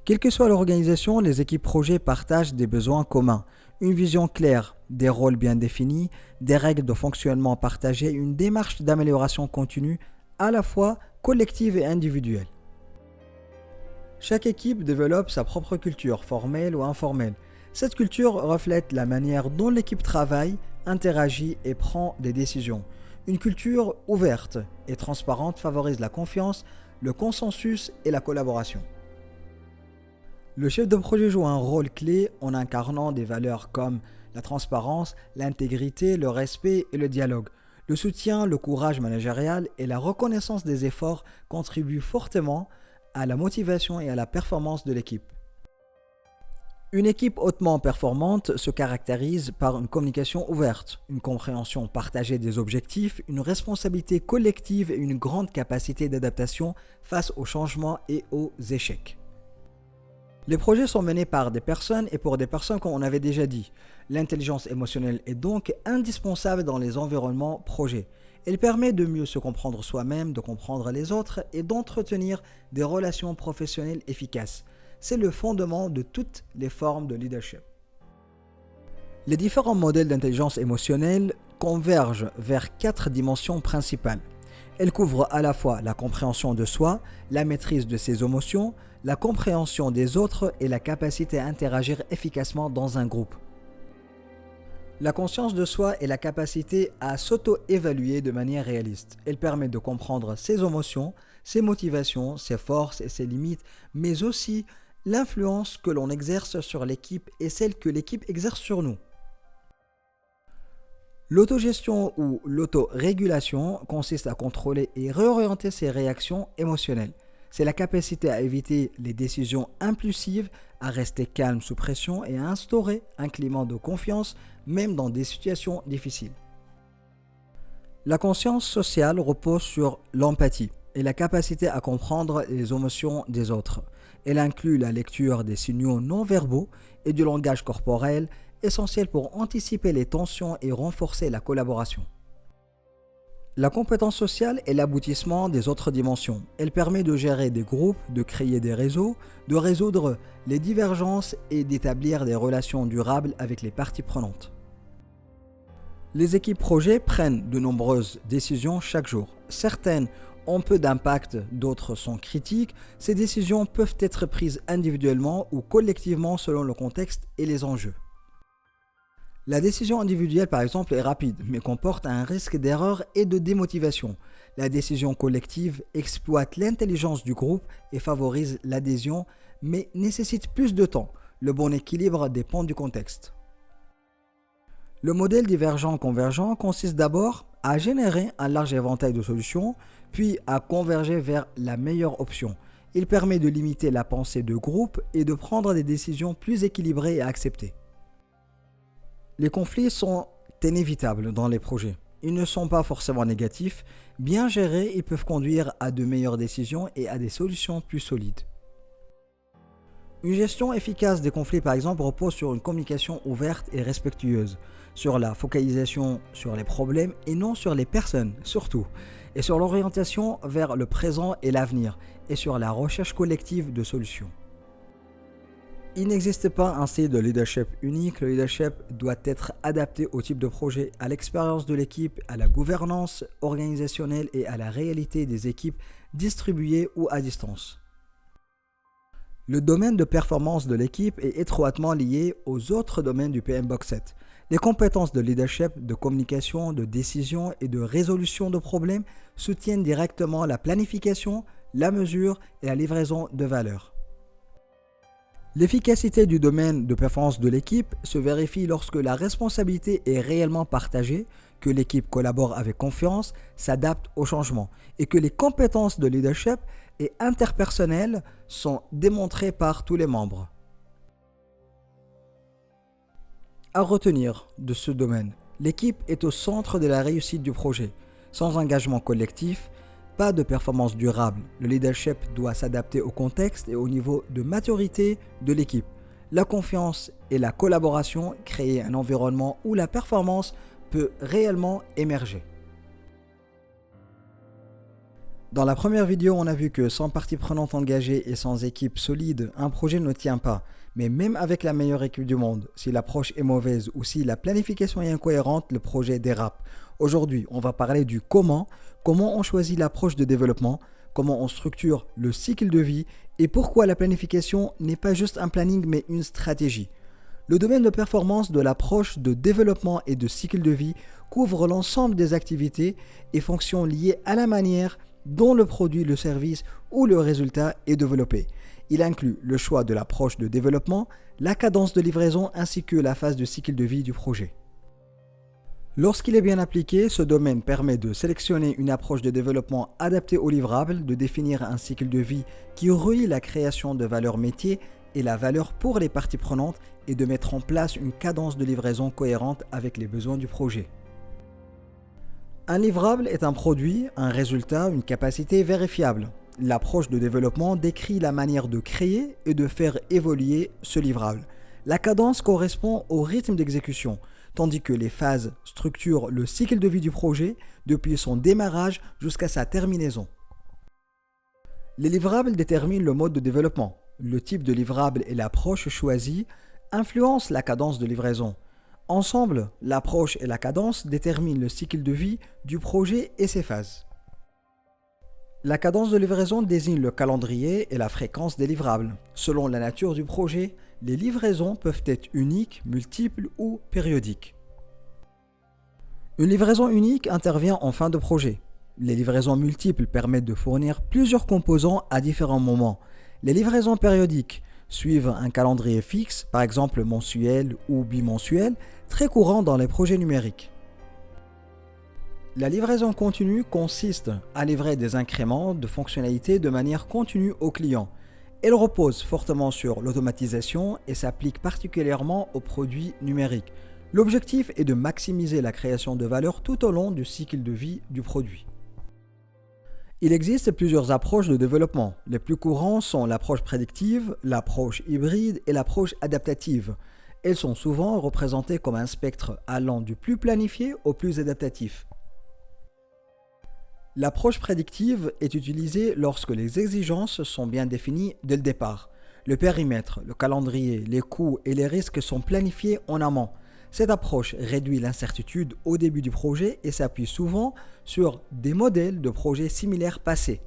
[SPEAKER 1] Quelle que soit l'organisation, les équipes projets partagent des besoins communs, une vision claire, des rôles bien définis, des règles de fonctionnement partagées, une démarche d'amélioration continue, à la fois collective et individuelle. Chaque équipe développe sa propre culture, formelle ou informelle. Cette culture reflète la manière dont l'équipe travaille, interagit et prend des décisions. Une culture ouverte et transparente favorise la confiance, le consensus et la collaboration. Le chef de projet joue un rôle clé en incarnant des valeurs comme la transparence, l'intégrité, le respect et le dialogue. Le soutien, le courage managérial et la reconnaissance des efforts contribuent fortement à la motivation et à la performance de l'équipe. Une équipe hautement performante se caractérise par une communication ouverte, une compréhension partagée des objectifs, une responsabilité collective et une grande capacité d'adaptation face aux changements et aux échecs. Les projets sont menés par des personnes et pour des personnes comme on avait déjà dit. L'intelligence émotionnelle est donc indispensable dans les environnements projets. Elle permet de mieux se comprendre soi-même, de comprendre les autres et d'entretenir des relations professionnelles efficaces. C'est le fondement de toutes les formes de leadership. Les différents modèles d'intelligence émotionnelle convergent vers 4 dimensions principales. Elles couvrent à la fois la compréhension de soi, la maîtrise de ses émotions, la compréhension des autres et la capacité à interagir efficacement dans un groupe. La conscience de soi est la capacité à s'auto-évaluer de manière réaliste. Elle permet de comprendre ses émotions, ses motivations, ses forces et ses limites, mais aussi l'influence que l'on exerce sur l'équipe et celle que l'équipe exerce sur nous. L'autogestion ou l'autorégulation consiste à contrôler et réorienter ses réactions émotionnelles. C'est la capacité à éviter les décisions impulsives, à rester calme sous pression et à instaurer un climat de confiance même dans des situations difficiles. La conscience sociale repose sur l'empathie et la capacité à comprendre les émotions des autres. Elle inclut la lecture des signaux non verbaux et du langage corporel, essentiel pour anticiper les tensions et renforcer la collaboration. La compétence sociale est l'aboutissement des autres dimensions. Elle permet de gérer des groupes, de créer des réseaux, de résoudre les divergences et d'établir des relations durables avec les parties prenantes. Les équipes projets prennent de nombreuses décisions chaque jour. Certaines ont peu d'impact, d'autres sont critiques. Ces décisions peuvent être prises individuellement ou collectivement selon le contexte et les enjeux. La décision individuelle, par exemple, est rapide, mais comporte un risque d'erreur et de démotivation. La décision collective exploite l'intelligence du groupe et favorise l'adhésion, mais nécessite plus de temps. Le bon équilibre dépend du contexte. Le modèle divergent-convergent consiste d'abord à générer un large éventail de solutions, puis à converger vers la meilleure option. Il permet de limiter la pensée de groupe et de prendre des décisions plus équilibrées et acceptées. Les conflits sont inévitables dans les projets. Ils ne sont pas forcément négatifs. Bien gérés, ils peuvent conduire à de meilleures décisions et à des solutions plus solides. Une gestion efficace des conflits, par exemple, repose sur une communication ouverte et respectueuse, sur la focalisation sur les problèmes et non sur les personnes, surtout, et sur l'orientation vers le présent et l'avenir, et sur la recherche collective de solutions. Il n'existe pas un style de leadership unique. Le leadership doit être adapté au type de projet, à l'expérience de l'équipe, à la gouvernance organisationnelle et à la réalité des équipes distribuées ou à distance. Le domaine de performance de l'équipe est étroitement lié aux autres domaines du PMBOK 7. Les compétences de leadership, de communication, de décision et de résolution de problèmes soutiennent directement la planification, la mesure et la livraison de valeur. L'efficacité du domaine de performance de l'équipe se vérifie lorsque la responsabilité est réellement partagée, que l'équipe collabore avec confiance, s'adapte aux changements et que les compétences de leadership et interpersonnelles sont démontrées par tous les membres. À retenir de ce domaine, l'équipe est au centre de la réussite du projet. Sans engagement collectif, pas de performance durable. Le leadership doit s'adapter au contexte et au niveau de maturité de l'équipe. La confiance et la collaboration créent un environnement où la performance peut réellement émerger. Dans la première vidéo, on a vu que sans partie prenante engagée et sans équipe solide, un projet ne tient pas. Mais même avec la meilleure équipe du monde, si l'approche est mauvaise ou si la planification est incohérente, le projet dérape. Aujourd'hui, on va parler du comment on choisit l'approche de développement, comment on structure le cycle de vie et pourquoi la planification n'est pas juste un planning mais une stratégie. Le domaine de performance de l'approche de développement et de cycle de vie couvre l'ensemble des activités et fonctions liées à la manière dont le produit, le service ou le résultat est développé. Il inclut le choix de l'approche de développement, la cadence de livraison ainsi que la phase de cycle de vie du projet. Lorsqu'il est bien appliqué, ce domaine permet de sélectionner une approche de développement adaptée aux livrables, de définir un cycle de vie qui relie la création de valeur métier et la valeur pour les parties prenantes et de mettre en place une cadence de livraison cohérente avec les besoins du projet. Un livrable est un produit, un résultat, une capacité vérifiable. L'approche de développement décrit la manière de créer et de faire évoluer ce livrable. La cadence correspond au rythme d'exécution, tandis que les phases structurent le cycle de vie du projet depuis son démarrage jusqu'à sa terminaison. Les livrables déterminent le mode de développement. Le type de livrable et l'approche choisie influencent la cadence de livraison. Ensemble, l'approche et la cadence déterminent le cycle de vie du projet et ses phases. La cadence de livraison désigne le calendrier et la fréquence des livrables. Selon la nature du projet, les livraisons peuvent être uniques, multiples ou périodiques. Une livraison unique intervient en fin de projet. Les livraisons multiples permettent de fournir plusieurs composants à différents moments. Les livraisons périodiques suivent un calendrier fixe, par exemple mensuel ou bimensuel, très courant dans les projets numériques. La livraison continue consiste à livrer des incréments de fonctionnalités de manière continue au client. Elle repose fortement sur l'automatisation et s'applique particulièrement aux produits numériques. L'objectif est de maximiser la création de valeur tout au long du cycle de vie du produit. Il existe plusieurs approches de développement. Les plus courants sont l'approche prédictive, l'approche hybride et l'approche adaptative. Elles sont souvent représentées comme un spectre allant du plus planifié au plus adaptatif. L'approche prédictive est utilisée lorsque les exigences sont bien définies dès le départ. Le périmètre, le calendrier, les coûts et les risques sont planifiés en amont. Cette approche réduit l'incertitude au début du projet et s'appuie souvent sur des modèles de projets similaires passés.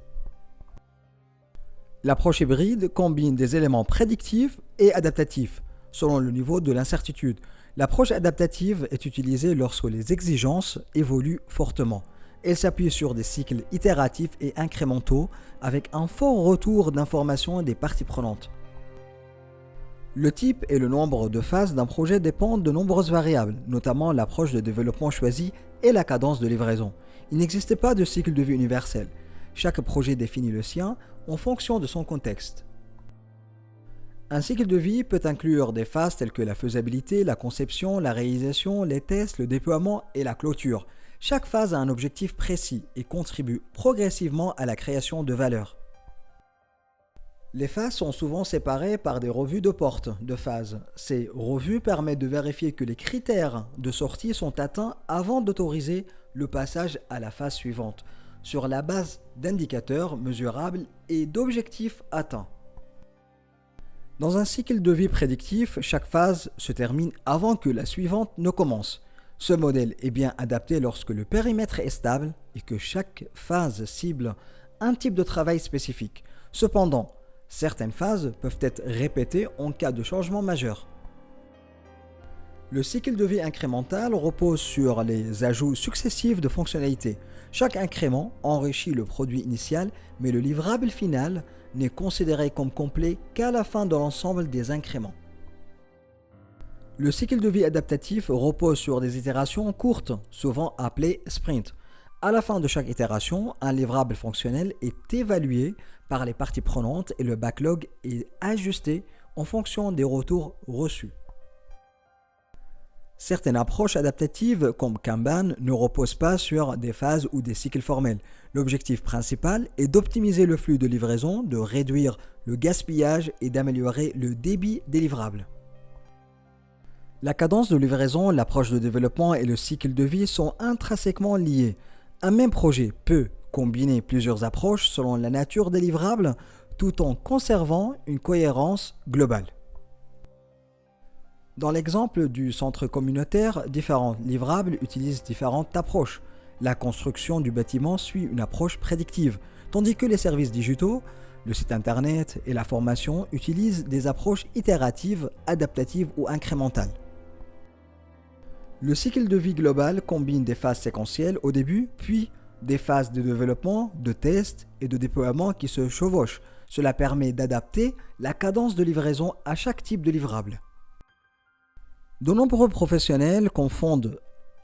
[SPEAKER 1] L'approche hybride combine des éléments prédictifs et adaptatifs selon le niveau de l'incertitude. L'approche adaptative est utilisée lorsque les exigences évoluent fortement. Elle s'appuie sur des cycles itératifs et incrémentaux avec un fort retour d'informations des parties prenantes. Le type et le nombre de phases d'un projet dépendent de nombreuses variables, notamment l'approche de développement choisie et la cadence de livraison. Il n'existe pas de cycle de vie universel. Chaque projet définit le sien en fonction de son contexte. Un cycle de vie peut inclure des phases telles que la faisabilité, la conception, la réalisation, les tests, le déploiement et la clôture. Chaque phase a un objectif précis et contribue progressivement à la création de valeur. Les phases sont souvent séparées par des revues de porte de phase. Ces revues permettent de vérifier que les critères de sortie sont atteints avant d'autoriser le passage à la phase suivante, sur la base d'indicateurs mesurables et d'objectifs atteints. Dans un cycle de vie prédictif, chaque phase se termine avant que la suivante ne commence. Ce modèle est bien adapté lorsque le périmètre est stable et que chaque phase cible un type de travail spécifique. Cependant, certaines phases peuvent être répétées en cas de changement majeur. Le cycle de vie incrémental repose sur les ajouts successifs de fonctionnalités. Chaque incrément enrichit le produit initial, mais le livrable final n'est considéré comme complet qu'à la fin de l'ensemble des incréments. Le cycle de vie adaptatif repose sur des itérations courtes, souvent appelées sprints. À la fin de chaque itération, un livrable fonctionnel est évalué par les parties prenantes et le backlog est ajusté en fonction des retours reçus. Certaines approches adaptatives comme Kanban ne reposent pas sur des phases ou des cycles formels. L'objectif principal est d'optimiser le flux de livraison, de réduire le gaspillage et d'améliorer le débit des livrables. La cadence de livraison, l'approche de développement et le cycle de vie sont intrinsèquement liés. Un même projet peut combiner plusieurs approches selon la nature des livrables tout en conservant une cohérence globale. Dans l'exemple du centre communautaire, différents livrables utilisent différentes approches. La construction du bâtiment suit une approche prédictive, tandis que les services digitaux, le site internet et la formation utilisent des approches itératives, adaptatives ou incrémentales. Le cycle de vie global combine des phases séquentielles au début, puis des phases de développement, de test et de déploiement qui se chevauchent. Cela permet d'adapter la cadence de livraison à chaque type de livrable. De nombreux professionnels confondent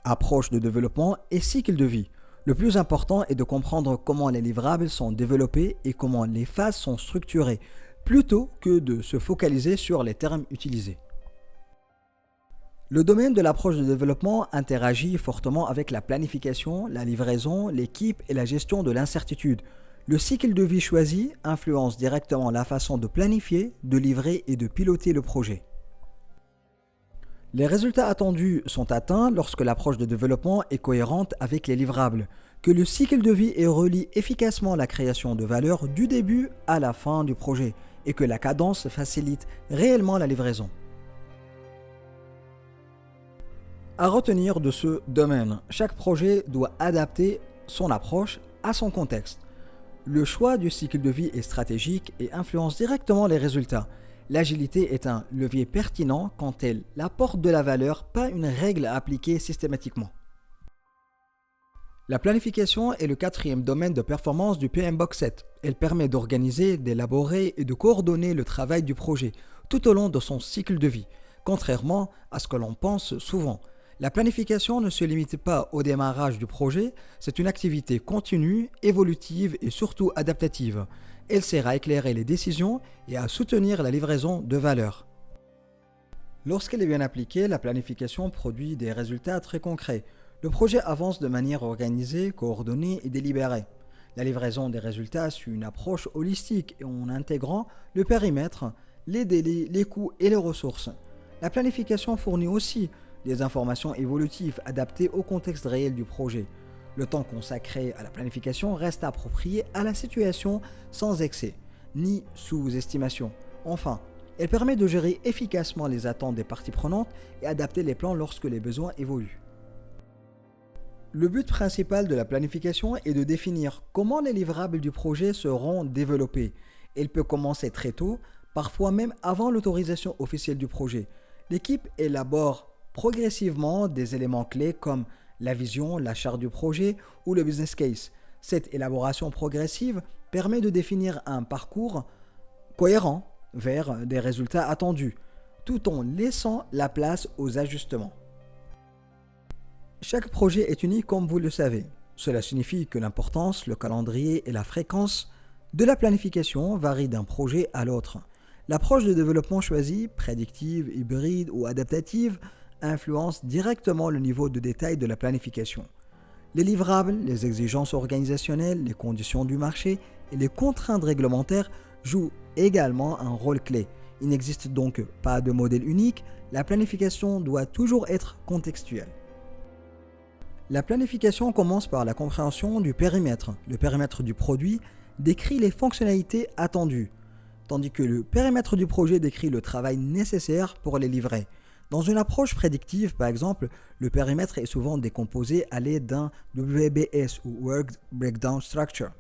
[SPEAKER 1] approche de développement et cycle de vie. Le plus important est de comprendre comment les livrables sont développés et comment les phases sont structurées, plutôt que de se focaliser sur les termes utilisés. Le domaine de l'approche de développement interagit fortement avec la planification, la livraison, l'équipe et la gestion de l'incertitude. Le cycle de vie choisi influence directement la façon de planifier, de livrer et de piloter le projet. Les résultats attendus sont atteints lorsque l'approche de développement est cohérente avec les livrables, que le cycle de vie relie efficacement la création de valeur du début à la fin du projet et que la cadence facilite réellement la livraison. À retenir de ce domaine, chaque projet doit adapter son approche à son contexte. Le choix du cycle de vie est stratégique et influence directement les résultats. L'agilité est un levier pertinent quand elle apporte de la valeur, pas une règle à appliquer systématiquement. La planification est le quatrième domaine de performance du PMBOK 7. Elle permet d'organiser, d'élaborer et de coordonner le travail du projet tout au long de son cycle de vie, contrairement à ce que l'on pense souvent. La planification ne se limite pas au démarrage du projet, c'est une activité continue, évolutive et surtout adaptative. Elle sert à éclairer les décisions et à soutenir la livraison de valeur. Lorsqu'elle est bien appliquée, la planification produit des résultats très concrets. Le projet avance de manière organisée, coordonnée et délibérée. La livraison des résultats suit une approche holistique et en intégrant le périmètre, les délais, les coûts et les ressources. La planification fournit aussi des informations évolutives adaptées au contexte réel du projet. Le temps consacré à la planification reste approprié à la situation sans excès, ni sous-estimation. Enfin, elle permet de gérer efficacement les attentes des parties prenantes et adapter les plans lorsque les besoins évoluent. Le but principal de la planification est de définir comment les livrables du projet seront développés. Elle peut commencer très tôt, parfois même avant l'autorisation officielle du projet. L'équipe élabore progressivement des éléments clés comme la vision, la charte du projet ou le business case. Cette élaboration progressive permet de définir un parcours cohérent vers des résultats attendus, tout en laissant la place aux ajustements. Chaque projet est unique comme vous le savez. Cela signifie que l'importance, le calendrier et la fréquence de la planification varient d'un projet à l'autre. L'approche de développement choisie, prédictive, hybride ou adaptative, influence directement le niveau de détail de la planification. Les livrables, les exigences organisationnelles, les conditions du marché et les contraintes réglementaires jouent également un rôle clé. Il n'existe donc pas de modèle unique, la planification doit toujours être contextuelle. La planification commence par la compréhension du périmètre. Le périmètre du produit décrit les fonctionnalités attendues, tandis que le périmètre du projet décrit le travail nécessaire pour les livrer. Dans une approche prédictive, par exemple, le périmètre est souvent décomposé à l'aide d'un WBS ou Work Breakdown Structure.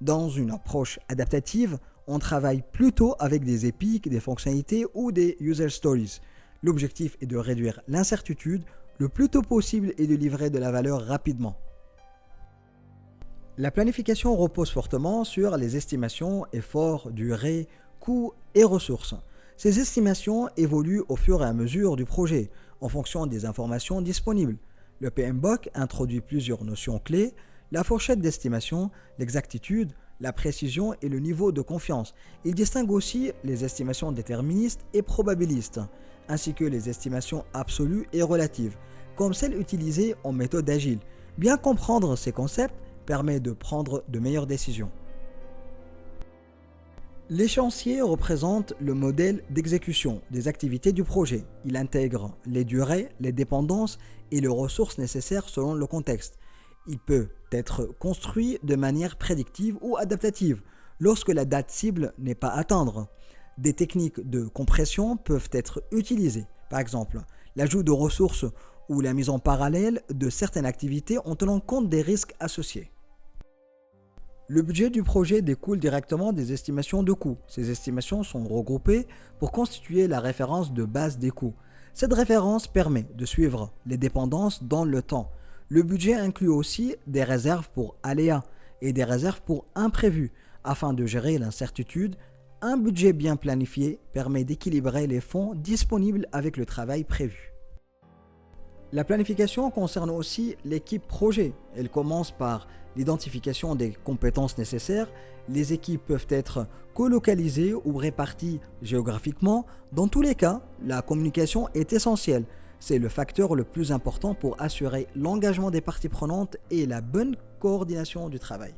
[SPEAKER 1] Dans une approche adaptative, on travaille plutôt avec des épiques, des fonctionnalités ou des user stories. L'objectif est de réduire l'incertitude le plus tôt possible et de livrer de la valeur rapidement. La planification repose fortement sur les estimations, efforts, durée, coûts et ressources. Ces estimations évoluent au fur et à mesure du projet, en fonction des informations disponibles. Le PMBOK introduit plusieurs notions clés, la fourchette d'estimation, l'exactitude, la précision et le niveau de confiance. Il distingue aussi les estimations déterministes et probabilistes, ainsi que les estimations absolues et relatives, comme celles utilisées en méthode agile. Bien comprendre ces concepts permet de prendre de meilleures décisions. L'échéancier représente le modèle d'exécution des activités du projet. Il intègre les durées, les dépendances et les ressources nécessaires selon le contexte. Il peut être construit de manière prédictive ou adaptative lorsque la date cible n'est pas à atteindre. Des techniques de compression peuvent être utilisées. Par exemple, l'ajout de ressources ou la mise en parallèle de certaines activités en tenant compte des risques associés. Le budget du projet découle directement des estimations de coûts. Ces estimations sont regroupées pour constituer la référence de base des coûts. Cette référence permet de suivre les dépendances dans le temps. Le budget inclut aussi des réserves pour aléas et des réserves pour imprévus. Afin de gérer l'incertitude, un budget bien planifié permet d'équilibrer les fonds disponibles avec le travail prévu. La planification concerne aussi l'équipe projet. Elle commence par l'identification des compétences nécessaires. Les équipes peuvent être colocalisées ou réparties géographiquement. Dans tous les cas, la communication est essentielle. C'est le facteur le plus important pour assurer l'engagement des parties prenantes et la bonne coordination du travail.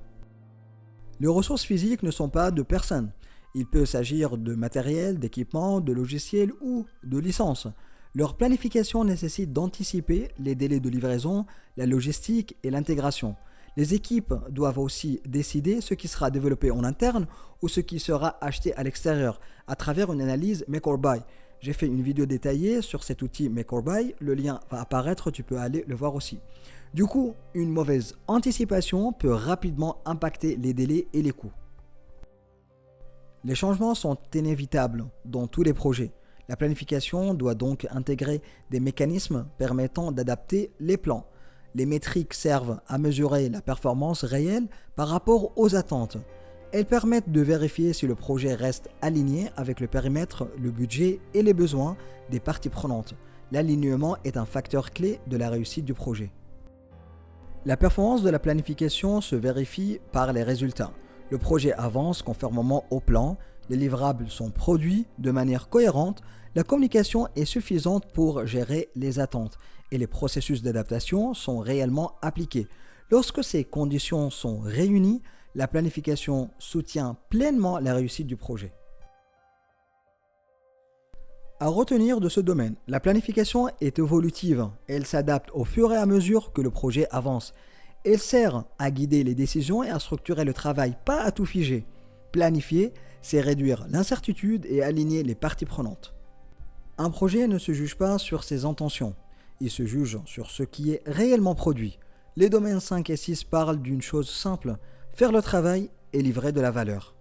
[SPEAKER 1] Les ressources physiques ne sont pas de personnes. Il peut s'agir de matériel, d'équipement, de logiciels ou de licences. Leur planification nécessite d'anticiper les délais de livraison, la logistique et l'intégration. Les équipes doivent aussi décider ce qui sera développé en interne ou ce qui sera acheté à l'extérieur à travers une analyse Make or Buy. J'ai fait une vidéo détaillée sur cet outil Make or Buy, le lien va apparaître, tu peux aller le voir aussi. Du coup, une mauvaise anticipation peut rapidement impacter les délais et les coûts. Les changements sont inévitables dans tous les projets. La planification doit donc intégrer des mécanismes permettant d'adapter les plans. Les métriques servent à mesurer la performance réelle par rapport aux attentes. Elles permettent de vérifier si le projet reste aligné avec le périmètre, le budget et les besoins des parties prenantes. L'alignement est un facteur clé de la réussite du projet. La performance de la planification se vérifie par les résultats. Le projet avance conformément au plan, les livrables sont produits de manière cohérente, la communication est suffisante pour gérer les attentes et les processus d'adaptation sont réellement appliqués. Lorsque ces conditions sont réunies, la planification soutient pleinement la réussite du projet. À retenir de ce domaine, la planification est évolutive. Elle s'adapte au fur et à mesure que le projet avance. Elle sert à guider les décisions et à structurer le travail, pas à tout figer. Planifier, c'est réduire l'incertitude et aligner les parties prenantes. Un projet ne se juge pas sur ses intentions, il se juge sur ce qui est réellement produit. Les domaines 5 et 6 parlent d'une chose simple, faire le travail et livrer de la valeur.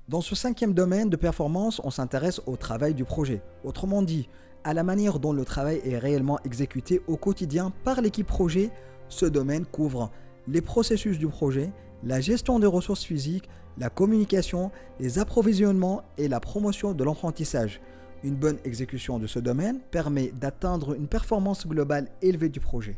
[SPEAKER 1] Dans ce cinquième domaine de performance, on s'intéresse au travail du projet. Autrement dit, à la manière dont le travail est réellement exécuté au quotidien par l'équipe projet. Ce domaine couvre les processus du projet, la gestion des ressources physiques, la communication, les approvisionnements et la promotion de l'apprentissage. Une bonne exécution de ce domaine permet d'atteindre une performance globale élevée du projet.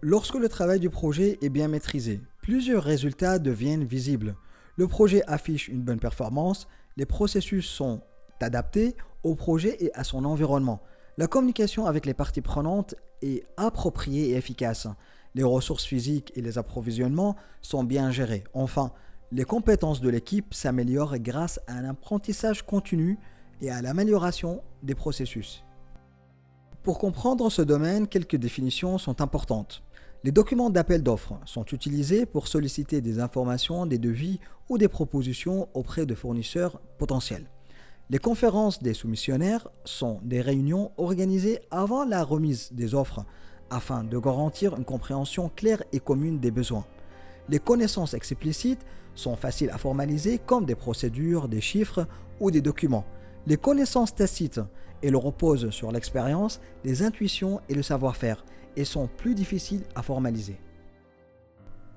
[SPEAKER 1] Lorsque le travail du projet est bien maîtrisé, plusieurs résultats deviennent visibles. Le projet affiche une bonne performance, les processus sont adaptés au projet et à son environnement. La communication avec les parties prenantes est appropriée et efficace. Les ressources physiques et les approvisionnements sont bien gérés. Enfin, les compétences de l'équipe s'améliorent grâce à un apprentissage continu et à l'amélioration des processus. Pour comprendre ce domaine, quelques définitions sont importantes. Les documents d'appel d'offres sont utilisés pour solliciter des informations, des devis ou des propositions auprès de fournisseurs potentiels. Les conférences des soumissionnaires sont des réunions organisées avant la remise des offres afin de garantir une compréhension claire et commune des besoins. Les connaissances explicites sont faciles à formaliser comme des procédures, des chiffres ou des documents. Les connaissances tacites, elles reposent sur l'expérience, les intuitions et le savoir-faire et sont plus difficiles à formaliser.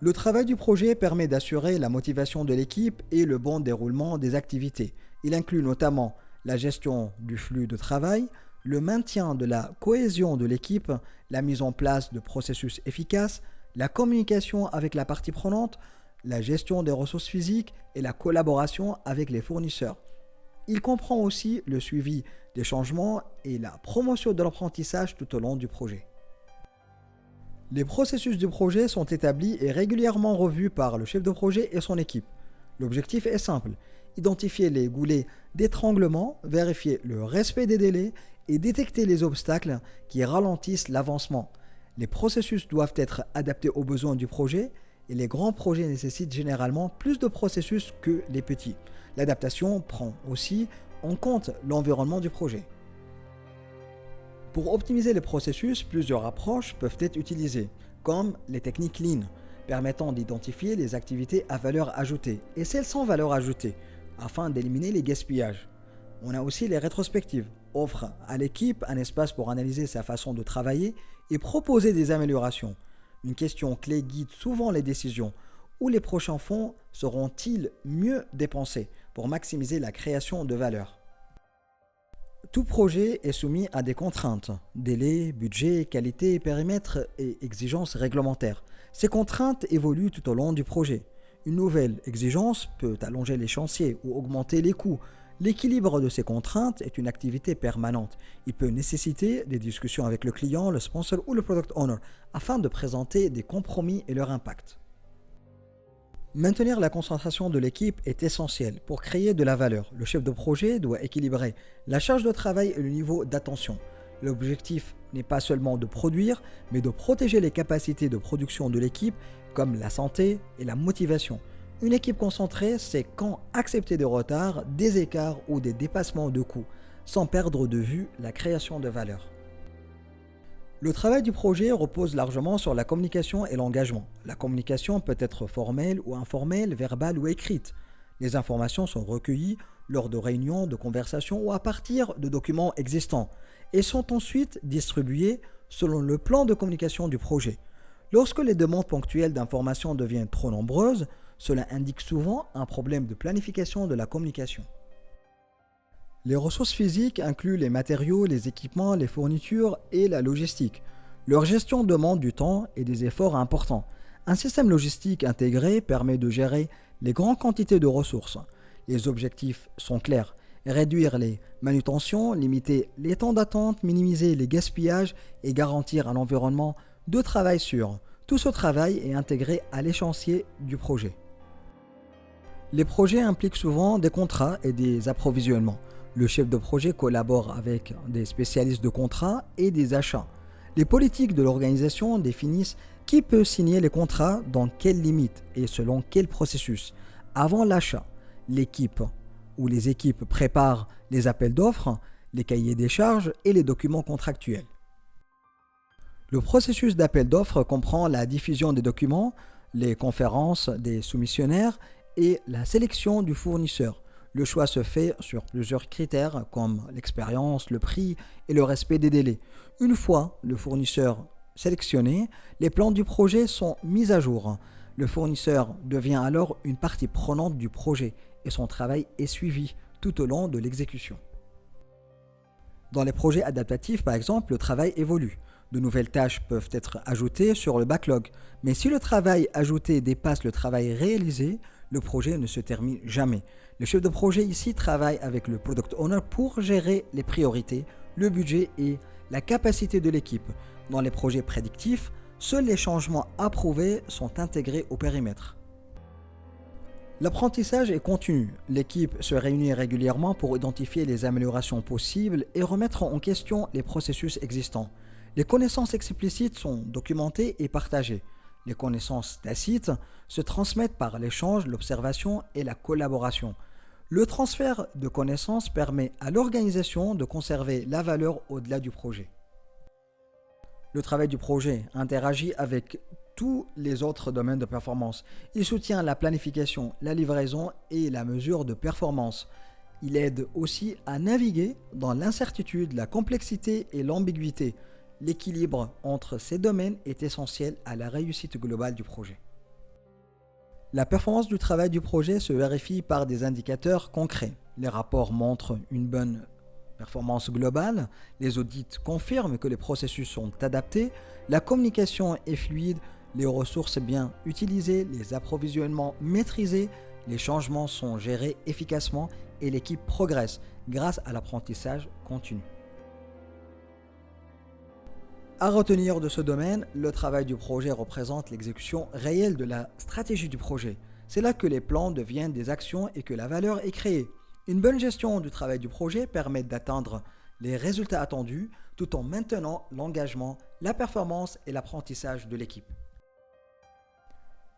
[SPEAKER 1] Le travail du projet permet d'assurer la motivation de l'équipe et le bon déroulement des activités. Il inclut notamment la gestion du flux de travail, le maintien de la cohésion de l'équipe, la mise en place de processus efficaces, la communication avec la partie prenante, la gestion des ressources physiques et la collaboration avec les fournisseurs. Il comprend aussi le suivi des changements et la promotion de l'apprentissage tout au long du projet. Les processus du projet sont établis et régulièrement revus par le chef de projet et son équipe. L'objectif est simple, identifier les goulets d'étranglement, vérifier le respect des délais et détecter les obstacles qui ralentissent l'avancement. Les processus doivent être adaptés aux besoins du projet et les grands projets nécessitent généralement plus de processus que les petits. L'adaptation prend aussi en compte l'environnement du projet. Pour optimiser les processus, plusieurs approches peuvent être utilisées, comme les techniques Lean, permettant d'identifier les activités à valeur ajoutée et celles sans valeur ajoutée, afin d'éliminer les gaspillages. On a aussi les rétrospectives, offrent à l'équipe un espace pour analyser sa façon de travailler et proposer des améliorations. Une question clé guide souvent les décisions. Où les prochains fonds seront-ils mieux dépensés pour maximiser la création de valeur? Tout projet est soumis à des contraintes, délais, budget, qualité, périmètre et exigences réglementaires. Ces contraintes évoluent tout au long du projet. Une nouvelle exigence peut allonger les chantiers ou augmenter les coûts. L'équilibre de ces contraintes est une activité permanente. Il peut nécessiter des discussions avec le client, le sponsor ou le product owner afin de présenter des compromis et leur impact. Maintenir la concentration de l'équipe est essentiel pour créer de la valeur. Le chef de projet doit équilibrer la charge de travail et le niveau d'attention. L'objectif n'est pas seulement de produire, mais de protéger les capacités de production de l'équipe comme la santé et la motivation. Une équipe concentrée sait quand accepter des retards, des écarts ou des dépassements de coûts, sans perdre de vue la création de valeur. Le travail du projet repose largement sur la communication et l'engagement. La communication peut être formelle ou informelle, verbale ou écrite. Les informations sont recueillies lors de réunions, de conversations ou à partir de documents existants et sont ensuite distribuées selon le plan de communication du projet. Lorsque les demandes ponctuelles d'informations deviennent trop nombreuses, cela indique souvent un problème de planification de la communication. Les ressources physiques incluent les matériaux, les équipements, les fournitures et la logistique. Leur gestion demande du temps et des efforts importants. Un système logistique intégré permet de gérer les grandes quantités de ressources. Les objectifs sont clairs: réduire les manutentions, limiter les temps d'attente, minimiser les gaspillages et garantir un environnement de travail sûr. Tout ce travail est intégré à l'échéancier du projet. Les projets impliquent souvent des contrats et des approvisionnements. Le chef de projet collabore avec des spécialistes de contrats et des achats. Les politiques de l'organisation définissent qui peut signer les contrats, dans quelles limites et selon quel processus. Avant l'achat, l'équipe ou les équipes préparent les appels d'offres, les cahiers des charges et les documents contractuels. Le processus d'appel d'offres comprend la diffusion des documents, les conférences des soumissionnaires et la sélection du fournisseur. Le choix se fait sur plusieurs critères comme l'expérience, le prix et le respect des délais. Une fois le fournisseur sélectionné, les plans du projet sont mis à jour. Le fournisseur devient alors une partie prenante du projet et son travail est suivi tout au long de l'exécution. Dans les projets adaptatifs, par exemple, le travail évolue. De nouvelles tâches peuvent être ajoutées sur le backlog, mais si le travail ajouté dépasse le travail réalisé, le projet ne se termine jamais. Le chef de projet ici travaille avec le Product Owner pour gérer les priorités, le budget et la capacité de l'équipe. Dans les projets prédictifs, seuls les changements approuvés sont intégrés au périmètre. L'apprentissage est continu. L'équipe se réunit régulièrement pour identifier les améliorations possibles et remettre en question les processus existants. Les connaissances explicites sont documentées et partagées. Les connaissances tacites se transmettent par l'échange, l'observation et la collaboration. Le transfert de connaissances permet à l'organisation de conserver la valeur au-delà du projet. Le travail du projet interagit avec tous les autres domaines de performance. Il soutient la planification, la livraison et la mesure de performance. Il aide aussi à naviguer dans l'incertitude, la complexité et l'ambiguïté. L'équilibre entre ces domaines est essentiel à la réussite globale du projet. La performance du travail du projet se vérifie par des indicateurs concrets. Les rapports montrent une bonne performance globale, les audits confirment que les processus sont adaptés, la communication est fluide, les ressources bien utilisées, les approvisionnements maîtrisés, les changements sont gérés efficacement et l'équipe progresse grâce à l'apprentissage continu. À retenir de ce domaine, le travail du projet représente l'exécution réelle de la stratégie du projet. C'est là que les plans deviennent des actions et que la valeur est créée. Une bonne gestion du travail du projet permet d'atteindre les résultats attendus tout en maintenant l'engagement, la performance et l'apprentissage de l'équipe.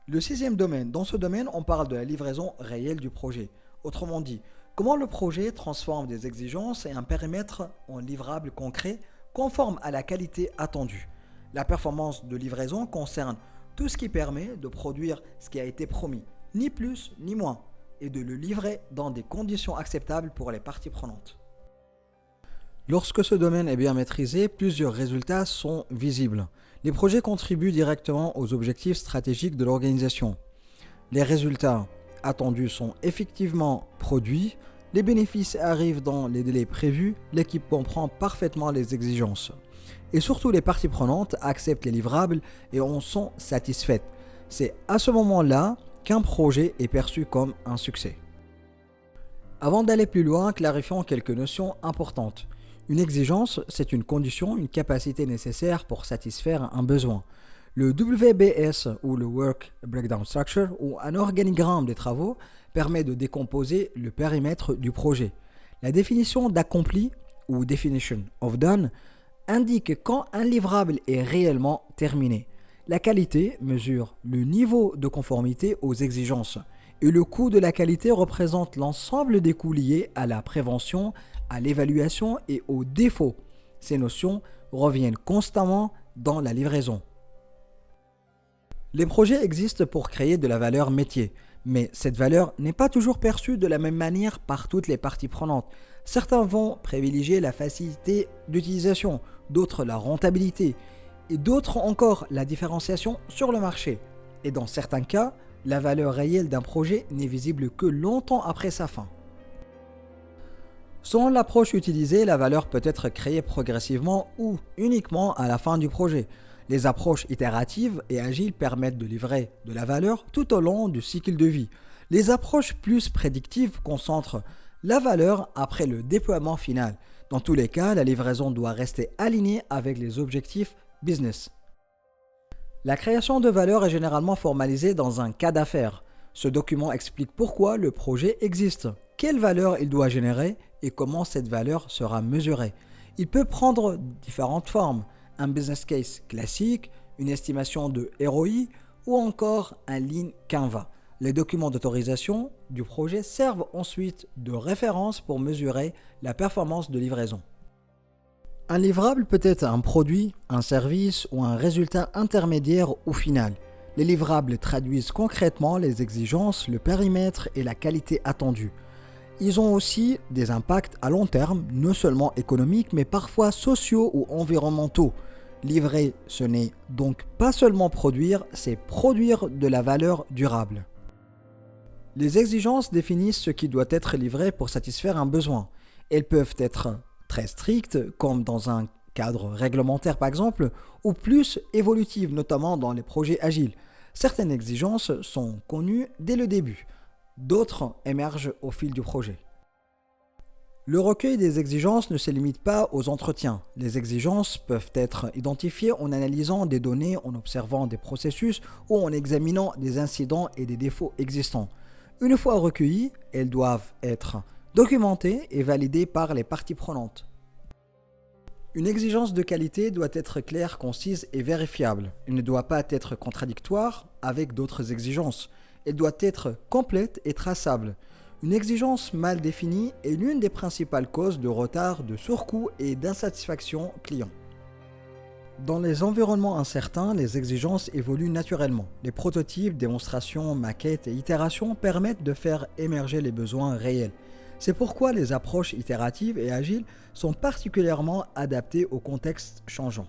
[SPEAKER 1] Le sixième domaine. Dans ce domaine, on parle de la livraison réelle du projet. Autrement dit, comment le projet transforme des exigences et un périmètre en livrable concret conforme à la qualité attendue. La performance de livraison concerne tout ce qui permet de produire ce qui a été promis, ni plus ni moins, et de le livrer dans des conditions acceptables pour les parties prenantes. Lorsque ce domaine est bien maîtrisé, plusieurs résultats sont visibles. Les projets contribuent directement aux objectifs stratégiques de l'organisation. Les résultats attendus sont effectivement produits, les bénéfices arrivent dans les délais prévus, l'équipe comprend parfaitement les exigences. Et surtout, les parties prenantes acceptent les livrables et en sont satisfaites. C'est à ce moment-là qu'un projet est perçu comme un succès. Avant d'aller plus loin, clarifions quelques notions importantes. Une exigence, c'est une condition, une capacité nécessaire pour satisfaire un besoin. Le WBS ou le Work Breakdown Structure ou un organigramme des travaux permet de décomposer le périmètre du projet. La définition d'accompli ou Definition of Done indique quand un livrable est réellement terminé. La qualité mesure le niveau de conformité aux exigences et le coût de la qualité représente l'ensemble des coûts liés à la prévention, à l'évaluation et aux défauts. Ces notions reviennent constamment dans la livraison. Les projets existent pour créer de la valeur métier, mais cette valeur n'est pas toujours perçue de la même manière par toutes les parties prenantes. Certains vont privilégier la facilité d'utilisation, d'autres la rentabilité, et d'autres encore la différenciation sur le marché. Et dans certains cas, la valeur réelle d'un projet n'est visible que longtemps après sa fin. Selon l'approche utilisée, la valeur peut être créée progressivement ou uniquement à la fin du projet. Les approches itératives et agiles permettent de livrer de la valeur tout au long du cycle de vie. Les approches plus prédictives concentrent la valeur après le déploiement final. Dans tous les cas, la livraison doit rester alignée avec les objectifs business. La création de valeur est généralement formalisée dans un cas d'affaires. Ce document explique pourquoi le projet existe, quelle valeur il doit générer et comment cette valeur sera mesurée. Il peut prendre différentes formes, un business case classique, une estimation de ROI ou encore un Lean Canva. Les documents d'autorisation du projet servent ensuite de référence pour mesurer la performance de livraison. Un livrable peut être un produit, un service ou un résultat intermédiaire ou final. Les livrables traduisent concrètement les exigences, le périmètre et la qualité attendue. Ils ont aussi des impacts à long terme, non seulement économiques, mais parfois sociaux ou environnementaux. Livrer, ce n'est donc pas seulement produire, c'est produire de la valeur durable. Les exigences définissent ce qui doit être livré pour satisfaire un besoin. Elles peuvent être très strictes, comme dans un cadre réglementaire par exemple, ou plus évolutives, notamment dans les projets agiles. Certaines exigences sont connues dès le début, d'autres émergent au fil du projet. Le recueil des exigences ne se limite pas aux entretiens. Les exigences peuvent être identifiées en analysant des données, en observant des processus ou en examinant des incidents et des défauts existants. Une fois recueillies, elles doivent être documentées et validées par les parties prenantes. Une exigence de qualité doit être claire, concise et vérifiable. Elle ne doit pas être contradictoire avec d'autres exigences. Elle doit être complète et traçable. Une exigence mal définie est l'une des principales causes de retard, de surcoût et d'insatisfaction client. Dans les environnements incertains, les exigences évoluent naturellement. Les prototypes, démonstrations, maquettes et itérations permettent de faire émerger les besoins réels. C'est pourquoi les approches itératives et agiles sont particulièrement adaptées au contexte changeant.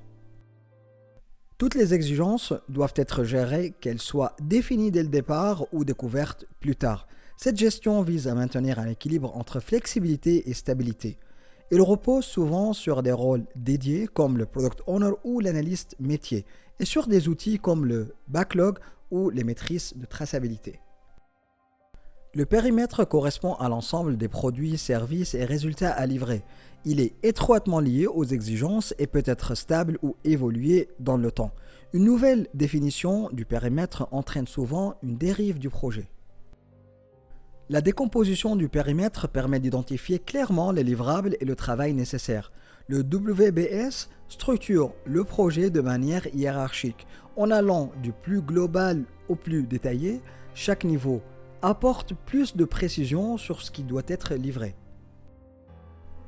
[SPEAKER 1] Toutes les exigences doivent être gérées, qu'elles soient définies dès le départ ou découvertes plus tard. Cette gestion vise à maintenir un équilibre entre flexibilité et stabilité. Elle repose souvent sur des rôles dédiés comme le Product Owner ou l'analyste métier et sur des outils comme le backlog ou les matrices de traçabilité. Le périmètre correspond à l'ensemble des produits, services et résultats à livrer. Il est étroitement lié aux exigences et peut être stable ou évoluer dans le temps. Une nouvelle définition du périmètre entraîne souvent une dérive du projet. La décomposition du périmètre permet d'identifier clairement les livrables et le travail nécessaire. Le WBS structure le projet de manière hiérarchique. En allant du plus global au plus détaillé, chaque niveau apporte plus de précision sur ce qui doit être livré.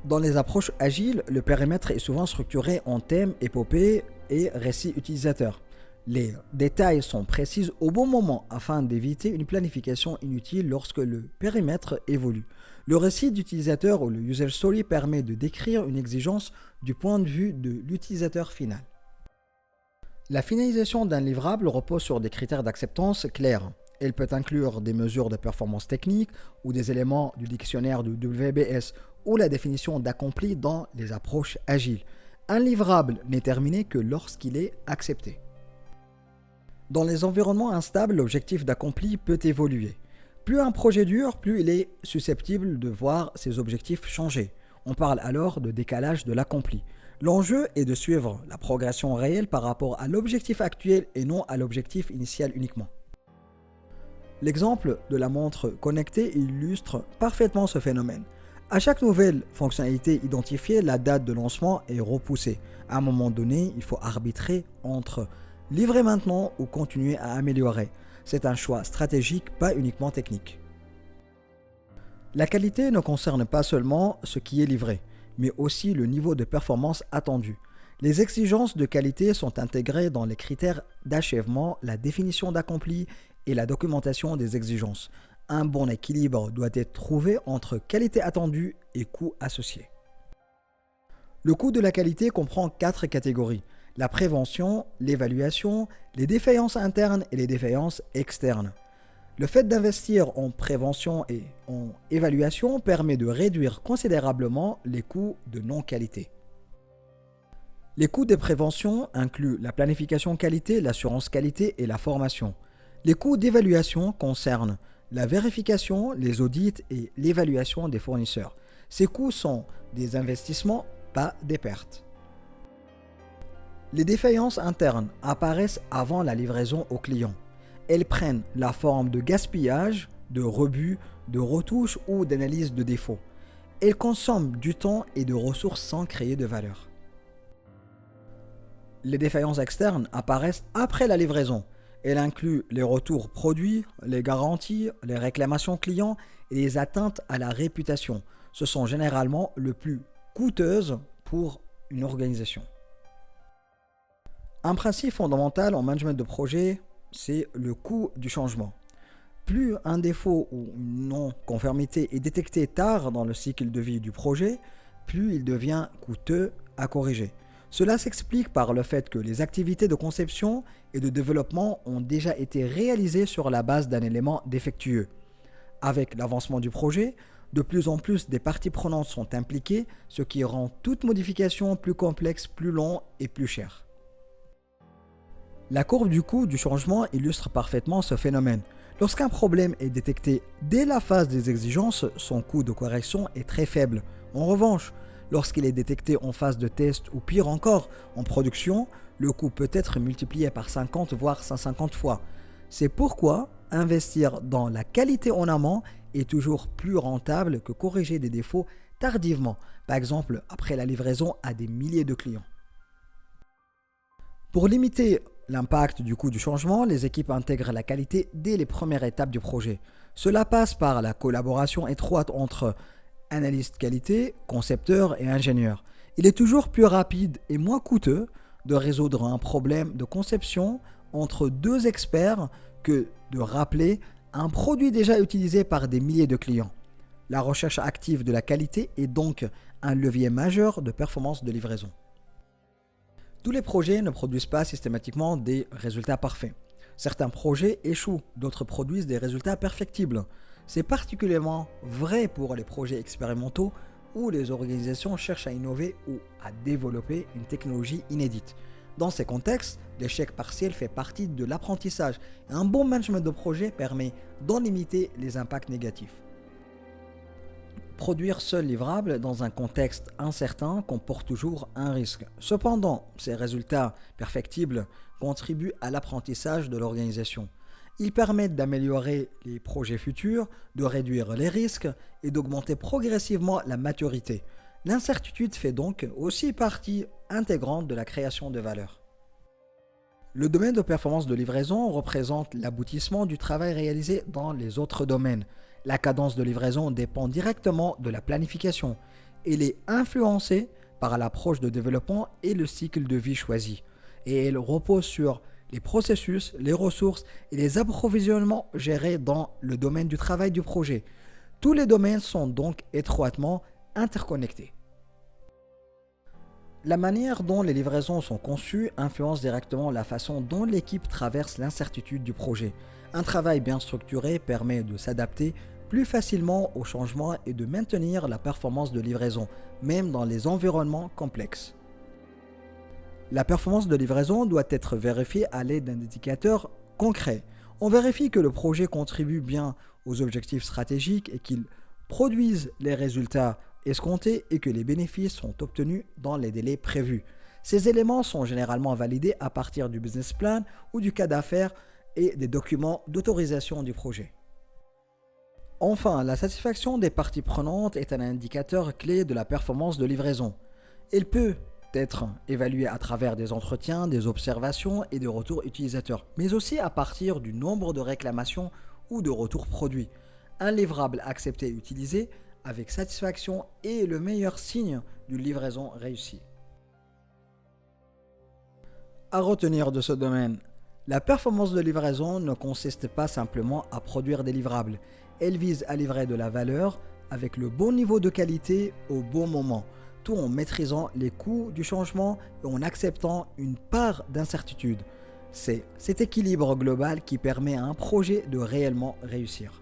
[SPEAKER 1] Dans les approches agiles, le périmètre est souvent structuré en thèmes, épopées et récits utilisateurs. Les détails sont précis au bon moment afin d'éviter une planification inutile lorsque le périmètre évolue. Le récit d'utilisateur ou le user story permet de décrire une exigence du point de vue de l'utilisateur final. La finalisation d'un livrable repose sur des critères d'acceptance clairs. Elle peut inclure des mesures de performance technique ou des éléments du dictionnaire du WBS ou la définition d'accompli dans les approches agiles. Un livrable n'est terminé que lorsqu'il est accepté. Dans les environnements instables, l'objectif d'accompli peut évoluer. Plus un projet dure, plus il est susceptible de voir ses objectifs changer. On parle alors de décalage de l'accompli. L'enjeu est de suivre la progression réelle par rapport à l'objectif actuel et non à l'objectif initial uniquement. L'exemple de la montre connectée illustre parfaitement ce phénomène. À chaque nouvelle fonctionnalité identifiée, la date de lancement est repoussée. À un moment donné, il faut arbitrer entre livrer maintenant ou continuer à améliorer. C'est un choix stratégique, pas uniquement technique. La qualité ne concerne pas seulement ce qui est livré, mais aussi le niveau de performance attendu. Les exigences de qualité sont intégrées dans les critères d'achèvement, la définition d'accompli et la documentation des exigences. Un bon équilibre doit être trouvé entre qualité attendue et coût associé. Le coût de la qualité comprend 4 catégories: la prévention, l'évaluation, les défaillances internes et les défaillances externes. Le fait d'investir en prévention et en évaluation permet de réduire considérablement les coûts de non-qualité. Les coûts de prévention incluent la planification qualité, l'assurance qualité et la formation. Les coûts d'évaluation concernent la vérification, les audits et l'évaluation des fournisseurs. Ces coûts sont des investissements, pas des pertes. Les défaillances internes apparaissent avant la livraison au client. Elles prennent la forme de gaspillage, de rebut, de retouches ou d'analyse de défauts. Elles consomment du temps et de ressources sans créer de valeur. Les défaillances externes apparaissent après la livraison. Elles incluent les retours produits, les garanties, les réclamations clients et les atteintes à la réputation. Ce sont généralement les plus coûteuses pour une organisation. Un principe fondamental en management de projet c'est le coût du changement. Plus un défaut ou une non-conformité est détecté tard dans le cycle de vie du projet, plus il devient coûteux à corriger. Cela s'explique par le fait que les activités de conception et de développement ont déjà été réalisées sur la base d'un élément défectueux. Avec l'avancement du projet, de plus en plus des parties prenantes sont impliquées, ce qui rend toute modification plus complexe, plus long et plus cher. La courbe du coût du changement illustre parfaitement ce phénomène. Lorsqu'un problème est détecté dès la phase des exigences, son coût de correction est très faible. En revanche, lorsqu'il est détecté en phase de test ou pire encore, en production, le coût peut être multiplié par 50 voire 150 fois. C'est pourquoi investir dans la qualité en amont est toujours plus rentable que corriger des défauts tardivement, par exemple après la livraison à des milliers de clients. Pour limiter l'impact du coût du changement, les équipes intègrent la qualité dès les premières étapes du projet. Cela passe par la collaboration étroite entre analystes qualité, concepteurs et ingénieurs. Il est toujours plus rapide et moins coûteux de résoudre un problème de conception entre deux experts que de rappeler un produit déjà utilisé par des milliers de clients. La recherche active de la qualité est donc un levier majeur de performance de livraison. Tous les projets ne produisent pas systématiquement des résultats parfaits. Certains projets échouent, d'autres produisent des résultats perfectibles. C'est particulièrement vrai pour les projets expérimentaux où les organisations cherchent à innover ou à développer une technologie inédite. Dans ces contextes, l'échec partiel fait partie de l'apprentissage et un bon management de projet permet d'en limiter les impacts négatifs. Produire seul livrable dans un contexte incertain comporte toujours un risque. Cependant, ces résultats perfectibles contribuent à l'apprentissage de l'organisation. Ils permettent d'améliorer les projets futurs, de réduire les risques et d'augmenter progressivement la maturité. L'incertitude fait donc aussi partie intégrante de la création de valeur. Le domaine de performance de livraison représente l'aboutissement du travail réalisé dans les autres domaines. La cadence de livraison dépend directement de la planification. Elle est influencée par l'approche de développement et le cycle de vie choisi. Et elle repose sur les processus, les ressources et les approvisionnements gérés dans le domaine du travail du projet. Tous les domaines sont donc étroitement interconnectés. La manière dont les livraisons sont conçues influence directement la façon dont l'équipe traverse l'incertitude du projet. Un travail bien structuré permet de s'adapter plus facilement aux changements et de maintenir la performance de livraison, même dans les environnements complexes. La performance de livraison doit être vérifiée à l'aide d'un indicateur concret. On vérifie que le projet contribue bien aux objectifs stratégiques et qu'il produise les résultats escomptés et que les bénéfices sont obtenus dans les délais prévus. Ces éléments sont généralement validés à partir du business plan ou du cas d'affaires et des documents d'autorisation du projet. Enfin, la satisfaction des parties prenantes est un indicateur clé de la performance de livraison. Elle peut être évaluée à travers des entretiens, des observations et des retours utilisateurs, mais aussi à partir du nombre de réclamations ou de retours produits. Un livrable accepté et utilisé avec satisfaction est le meilleur signe d'une livraison réussie. À retenir de ce domaine, la performance de livraison ne consiste pas simplement à produire des livrables. Elle vise à livrer de la valeur avec le bon niveau de qualité au bon moment, tout en maîtrisant les coûts du changement et en acceptant une part d'incertitude. C'est cet équilibre global qui permet à un projet de réellement réussir.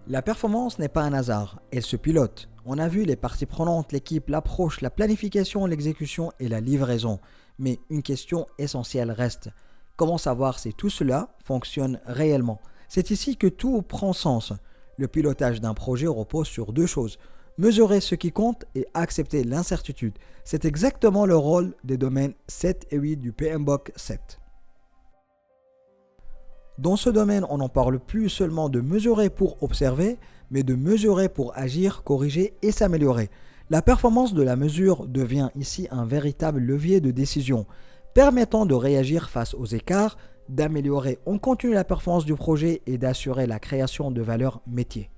[SPEAKER 1] La performance n'est pas un hasard, elle se pilote. On a vu les parties prenantes, l'équipe, l'approche, la planification, l'exécution et la livraison. Mais une question essentielle reste. Comment savoir si tout cela fonctionne réellement? C'est ici que tout prend sens. Le pilotage d'un projet repose sur deux choses. Mesurer ce qui compte et accepter l'incertitude. C'est exactement le rôle des domaines 7 et 8 du PMBOK 7. Dans ce domaine, on n'en parle plus seulement de mesurer pour observer, mais de mesurer pour agir, corriger et s'améliorer. La performance de la mesure devient ici un véritable levier de décision, permettant de réagir face aux écarts, d'améliorer en continu la performance du projet et d'assurer la création de valeur métier.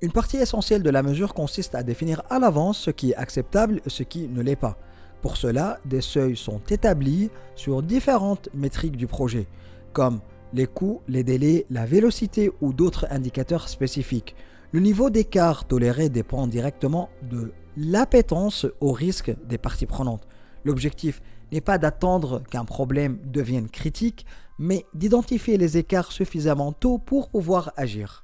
[SPEAKER 1] Une partie essentielle de la mesure consiste à définir à l'avance ce qui est acceptable et ce qui ne l'est pas. Pour cela, des seuils sont établis sur différentes métriques du projet, comme les coûts, les délais, la vélocité ou d'autres indicateurs spécifiques. Le niveau d'écart toléré dépend directement de l'appétence au risque des parties prenantes. L'objectif n'est pas d'attendre qu'un problème devienne critique, mais d'identifier les écarts suffisamment tôt pour pouvoir agir.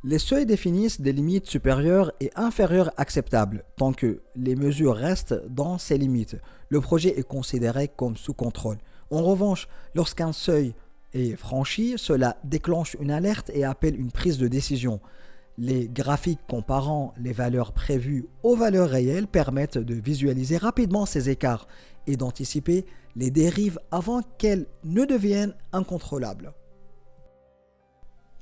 [SPEAKER 1] Les seuils définissent des limites supérieures et inférieures acceptables. Tant que les mesures restent dans ces limites, le projet est considéré comme sous contrôle. En revanche, lorsqu'un seuil est franchi, cela déclenche une alerte et appelle une prise de décision. Les graphiques comparant les valeurs prévues aux valeurs réelles permettent de visualiser rapidement ces écarts et d'anticiper les dérives avant qu'elles ne deviennent incontrôlables.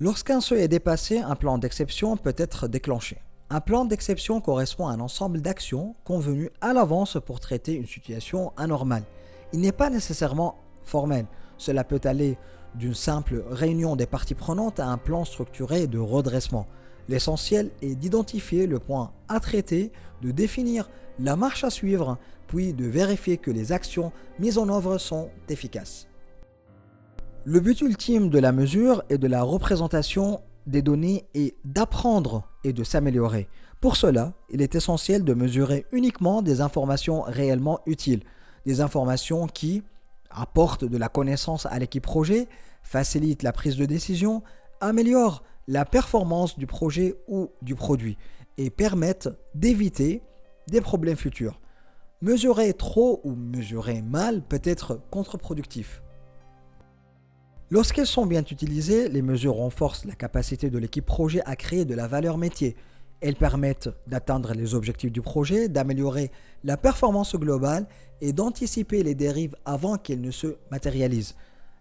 [SPEAKER 1] Lorsqu'un seuil est dépassé, un plan d'exception peut être déclenché. Un plan d'exception correspond à un ensemble d'actions convenues à l'avance pour traiter une situation anormale. Il n'est pas nécessairement formel. Cela peut aller d'une simple réunion des parties prenantes à un plan structuré de redressement. L'essentiel est d'identifier le point à traiter, de définir la marche à suivre, puis de vérifier que les actions mises en œuvre sont efficaces. Le but ultime de la mesure est de la représentation des données et d'apprendre et de s'améliorer. Pour cela, il est essentiel de mesurer uniquement des informations réellement utiles, des informations qui apportent de la connaissance à l'équipe projet, facilitent la prise de décision, améliorent la performance du projet ou du produit et permettent d'éviter des problèmes futurs. Mesurer trop ou mesurer mal peut être contre-productif. Lorsqu'elles sont bien utilisées, les mesures renforcent la capacité de l'équipe projet à créer de la valeur métier. Elles permettent d'atteindre les objectifs du projet, d'améliorer la performance globale et d'anticiper les dérives avant qu'elles ne se matérialisent.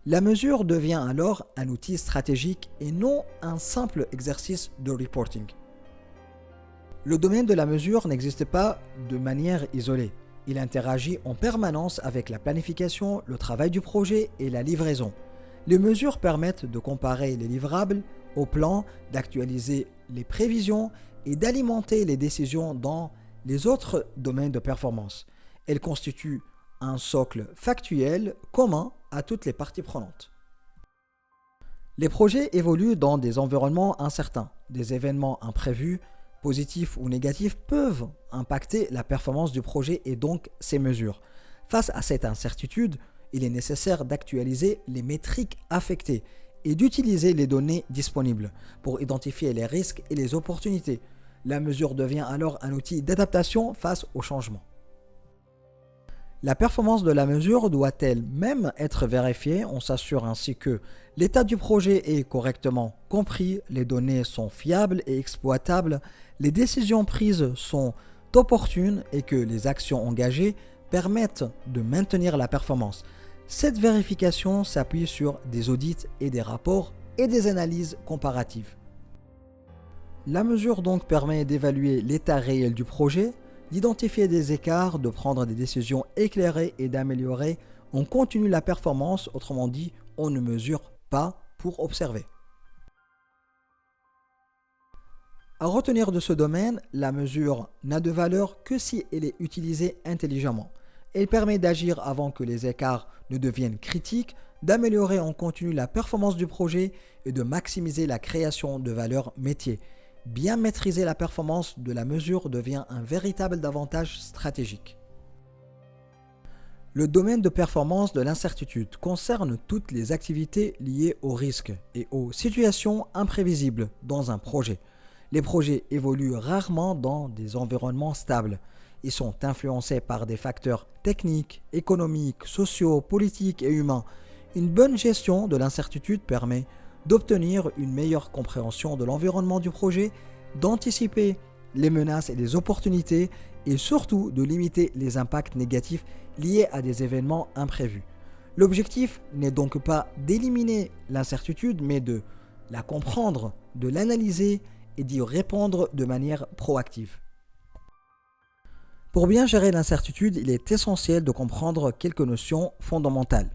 [SPEAKER 1] La mesure devient alors un outil stratégique et non un simple exercice de reporting. Le domaine de la mesure n'existe pas de manière isolée. Il interagit en permanence avec la planification, le travail du projet et la livraison. Les mesures permettent de comparer les livrables au plan, d'actualiser les prévisions et d'alimenter les décisions dans les autres domaines de performance. Elles constituent un socle factuel commun à toutes les parties prenantes. Les projets évoluent dans des environnements incertains. Des événements imprévus, positifs ou négatifs, peuvent impacter la performance du projet et donc ses mesures. Face à cette incertitude, il est nécessaire d'actualiser les métriques affectées et d'utiliser les données disponibles pour identifier les risques et les opportunités. La mesure devient alors un outil d'adaptation face aux changements. La performance de la mesure doit-elle même être vérifiée? On s'assure ainsi que l'état du projet est correctement compris, les données sont fiables et exploitables, les décisions prises sont opportunes et que les actions engagées permettent de maintenir la performance. Cette vérification s'appuie sur des audits et des rapports et des analyses comparatives. La mesure donc permet d'évaluer l'état réel du projet, d'identifier des écarts, de prendre des décisions éclairées et d'améliorer en continu la performance, autrement dit, on ne mesure pas pour observer. À retenir de ce domaine, la mesure n'a de valeur que si elle est utilisée intelligemment. Elle permet d'agir avant que les écarts ne deviennent critiques, d'améliorer en continu la performance du projet et de maximiser la création de valeur métier. Bien maîtriser la performance de la mesure devient un véritable avantage stratégique. Le domaine de performance de l'incertitude concerne toutes les activités liées aux risques et aux situations imprévisibles dans un projet. Les projets évoluent rarement dans des environnements stables. Ils sont influencés par des facteurs techniques, économiques, sociaux, politiques et humains. Une bonne gestion de l'incertitude permet d'obtenir une meilleure compréhension de l'environnement du projet, d'anticiper les menaces et les opportunités et surtout de limiter les impacts négatifs liés à des événements imprévus. L'objectif n'est donc pas d'éliminer l'incertitude mais de la comprendre, de l'analyser et d'y répondre de manière proactive. Pour bien gérer l'incertitude, il est essentiel de comprendre quelques notions fondamentales.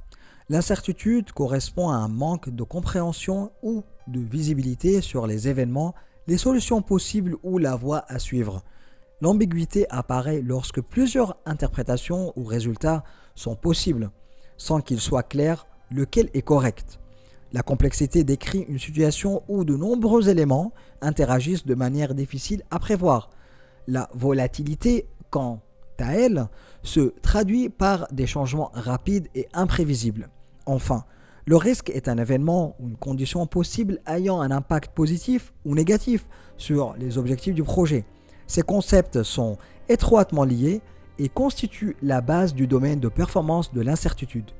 [SPEAKER 1] L'incertitude correspond à un manque de compréhension ou de visibilité sur les événements, les solutions possibles ou la voie à suivre. L'ambiguïté apparaît lorsque plusieurs interprétations ou résultats sont possibles, sans qu'il soit clair lequel est correct. La complexité décrit une situation où de nombreux éléments interagissent de manière difficile à prévoir. La volatilité, quant à elle, se traduit par des changements rapides et imprévisibles. Enfin, le risque est un événement ou une condition possible ayant un impact positif ou négatif sur les objectifs du projet. Ces concepts sont étroitement liés et constituent la base du domaine de performance de l'incertitude.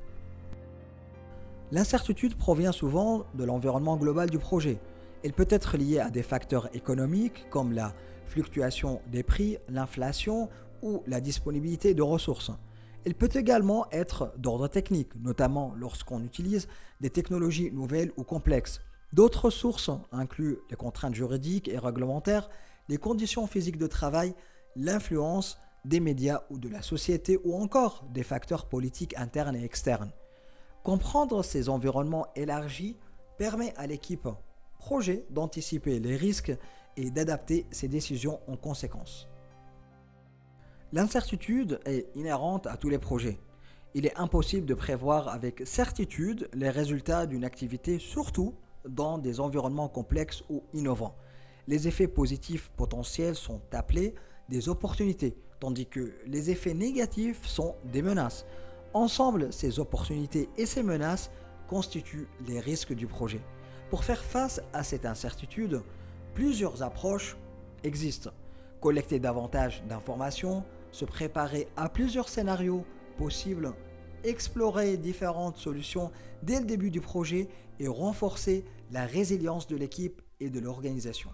[SPEAKER 1] L'incertitude provient souvent de l'environnement global du projet. Elle peut être liée à des facteurs économiques comme la fluctuation des prix, l'inflation ou la disponibilité de ressources. Elle peut également être d'ordre technique, notamment lorsqu'on utilise des technologies nouvelles ou complexes. D'autres sources incluent les contraintes juridiques et réglementaires, les conditions physiques de travail, l'influence des médias ou de la société ou encore des facteurs politiques internes et externes. Comprendre ces environnements élargis permet à l'équipe projet d'anticiper les risques et d'adapter ses décisions en conséquence. L'incertitude est inhérente à tous les projets. Il est impossible de prévoir avec certitude les résultats d'une activité, surtout dans des environnements complexes ou innovants. Les effets positifs potentiels sont appelés des opportunités, tandis que les effets négatifs sont des menaces. Ensemble, ces opportunités et ces menaces constituent les risques du projet. Pour faire face à cette incertitude, plusieurs approches existent. Collecter davantage d'informations, se préparer à plusieurs scénarios possibles, explorer différentes solutions dès le début du projet et renforcer la résilience de l'équipe et de l'organisation.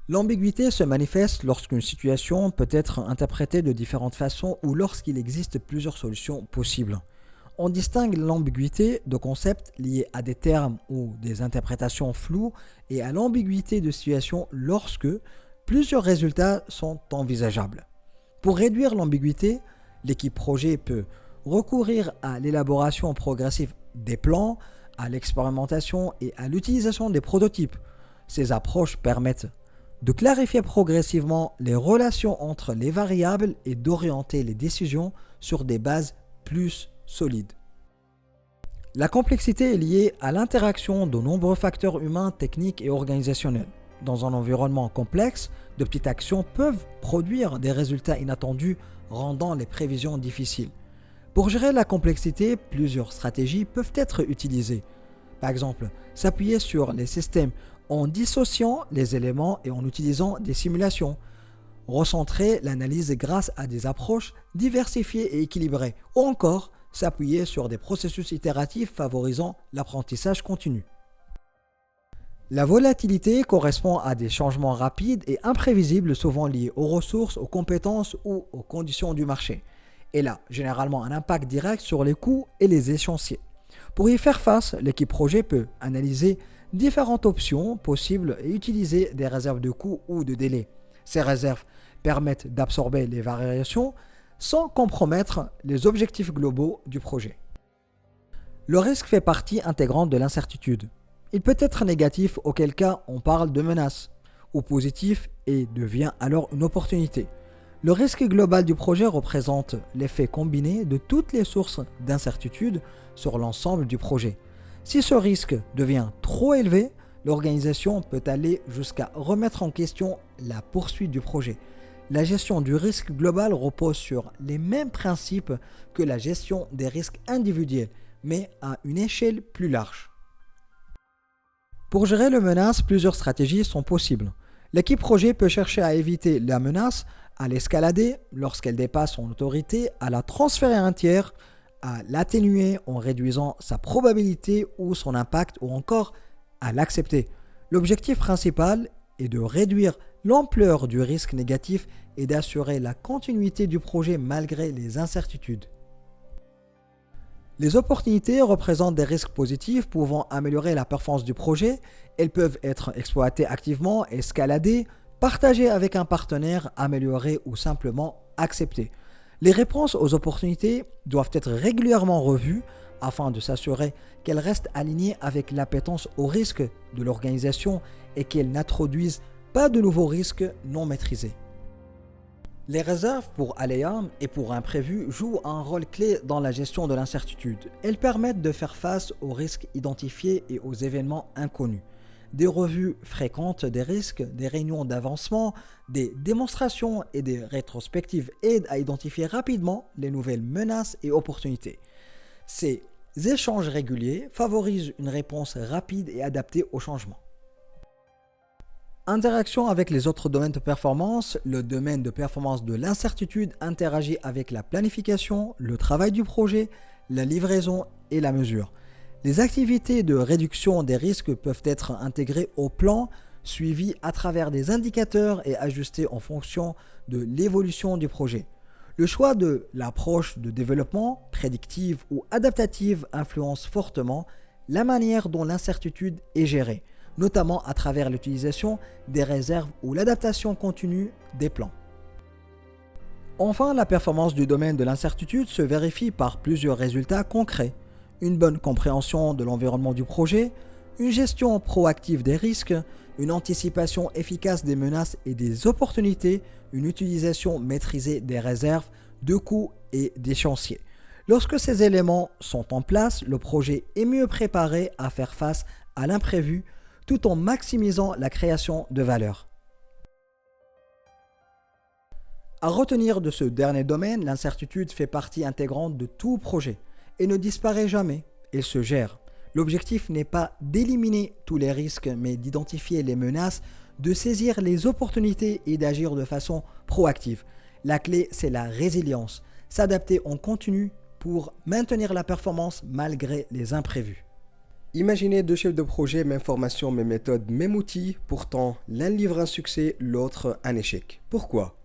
[SPEAKER 1] L'ambiguïté se manifeste lorsqu'une situation peut être interprétée de différentes façons ou lorsqu'il existe plusieurs solutions possibles. On distingue l'ambiguïté de concepts liés à des termes ou des interprétations floues et à l'ambiguïté de situation lorsque plusieurs résultats sont envisageables. Pour réduire l'ambiguïté, l'équipe projet peut recourir à l'élaboration progressive des plans, à l'expérimentation et à l'utilisation des prototypes. Ces approches permettent de clarifier progressivement les relations entre les variables et d'orienter les décisions sur des bases plus solides. La complexité est liée à l'interaction de nombreux facteurs humains, techniques et organisationnels. Dans un environnement complexe, de petites actions peuvent produire des résultats inattendus, rendant les prévisions difficiles. Pour gérer la complexité, plusieurs stratégies peuvent être utilisées. Par exemple, s'appuyer sur les systèmes en dissociant les éléments et en utilisant des simulations. Recentrer l'analyse grâce à des approches diversifiées et équilibrées. Ou encore, s'appuyer sur des processus itératifs favorisant l'apprentissage continu. La volatilité correspond à des changements rapides et imprévisibles souvent liés aux ressources, aux compétences ou aux conditions du marché. Elle a généralement un impact direct sur les coûts et les échéanciers. Pour y faire face, l'équipe projet peut analyser différentes options possibles et utiliser des réserves de coûts ou de délais. Ces réserves permettent d'absorber les variations sans compromettre les objectifs globaux du projet. Le risque fait partie intégrante de l'incertitude. Il peut être négatif, auquel cas on parle de menace, ou positif et devient alors une opportunité. Le risque global du projet représente l'effet combiné de toutes les sources d'incertitude sur l'ensemble du projet. Si ce risque devient trop élevé, l'organisation peut aller jusqu'à remettre en question la poursuite du projet. La gestion du risque global repose sur les mêmes principes que la gestion des risques individuels, mais à une échelle plus large. Pour gérer les menaces, plusieurs stratégies sont possibles. L'équipe projet peut chercher à éviter la menace, à l'escalader lorsqu'elle dépasse son autorité, à la transférer à un tiers, à l'atténuer en réduisant sa probabilité ou son impact ou encore à l'accepter. L'objectif principal est de réduire l'ampleur du risque négatif et d'assurer la continuité du projet malgré les incertitudes. Les opportunités représentent des risques positifs pouvant améliorer la performance du projet. Elles peuvent être exploitées activement, escaladées, partagées avec un partenaire, améliorées ou simplement acceptées. Les réponses aux opportunités doivent être régulièrement revues afin de s'assurer qu'elles restent alignées avec l'appétence au risque de l'organisation et qu'elles n'introduisent pas de nouveaux risques non maîtrisés. Les réserves pour aléas et pour imprévus jouent un rôle clé dans la gestion de l'incertitude. Elles permettent de faire face aux risques identifiés et aux événements inconnus. Des revues fréquentes des risques, des réunions d'avancement, des démonstrations et des rétrospectives aident à identifier rapidement les nouvelles menaces et opportunités. Ces échanges réguliers favorisent une réponse rapide et adaptée aux changements. Interaction avec les autres domaines de performance. Le domaine de performance de l'incertitude interagit avec la planification, le travail du projet, la livraison et la mesure. Les activités de réduction des risques peuvent être intégrées au plan, suivies à travers des indicateurs et ajustées en fonction de l'évolution du projet. Le choix de l'approche de développement, prédictive ou adaptative, influence fortement la manière dont l'incertitude est gérée, notamment à travers l'utilisation des réserves ou l'adaptation continue des plans. Enfin, la performance du domaine de l'incertitude se vérifie par plusieurs résultats concrets. Une bonne compréhension de l'environnement du projet, une gestion proactive des risques, une anticipation efficace des menaces et des opportunités, une utilisation maîtrisée des réserves, de coûts et d'échéanciers. Lorsque ces éléments sont en place, le projet est mieux préparé à faire face à l'imprévu tout en maximisant la création de valeur. À retenir de ce dernier domaine, l'incertitude fait partie intégrante de tout projet et ne disparaît jamais, elle se gère. L'objectif n'est pas d'éliminer tous les risques, mais d'identifier les menaces, de saisir les opportunités et d'agir de façon proactive. La clé, c'est la résilience, s'adapter en continu pour maintenir la performance malgré les imprévus. Imaginez deux chefs de projet, même formation, même méthode, même outil, pourtant l'un livre un succès, l'autre un échec. Pourquoi ?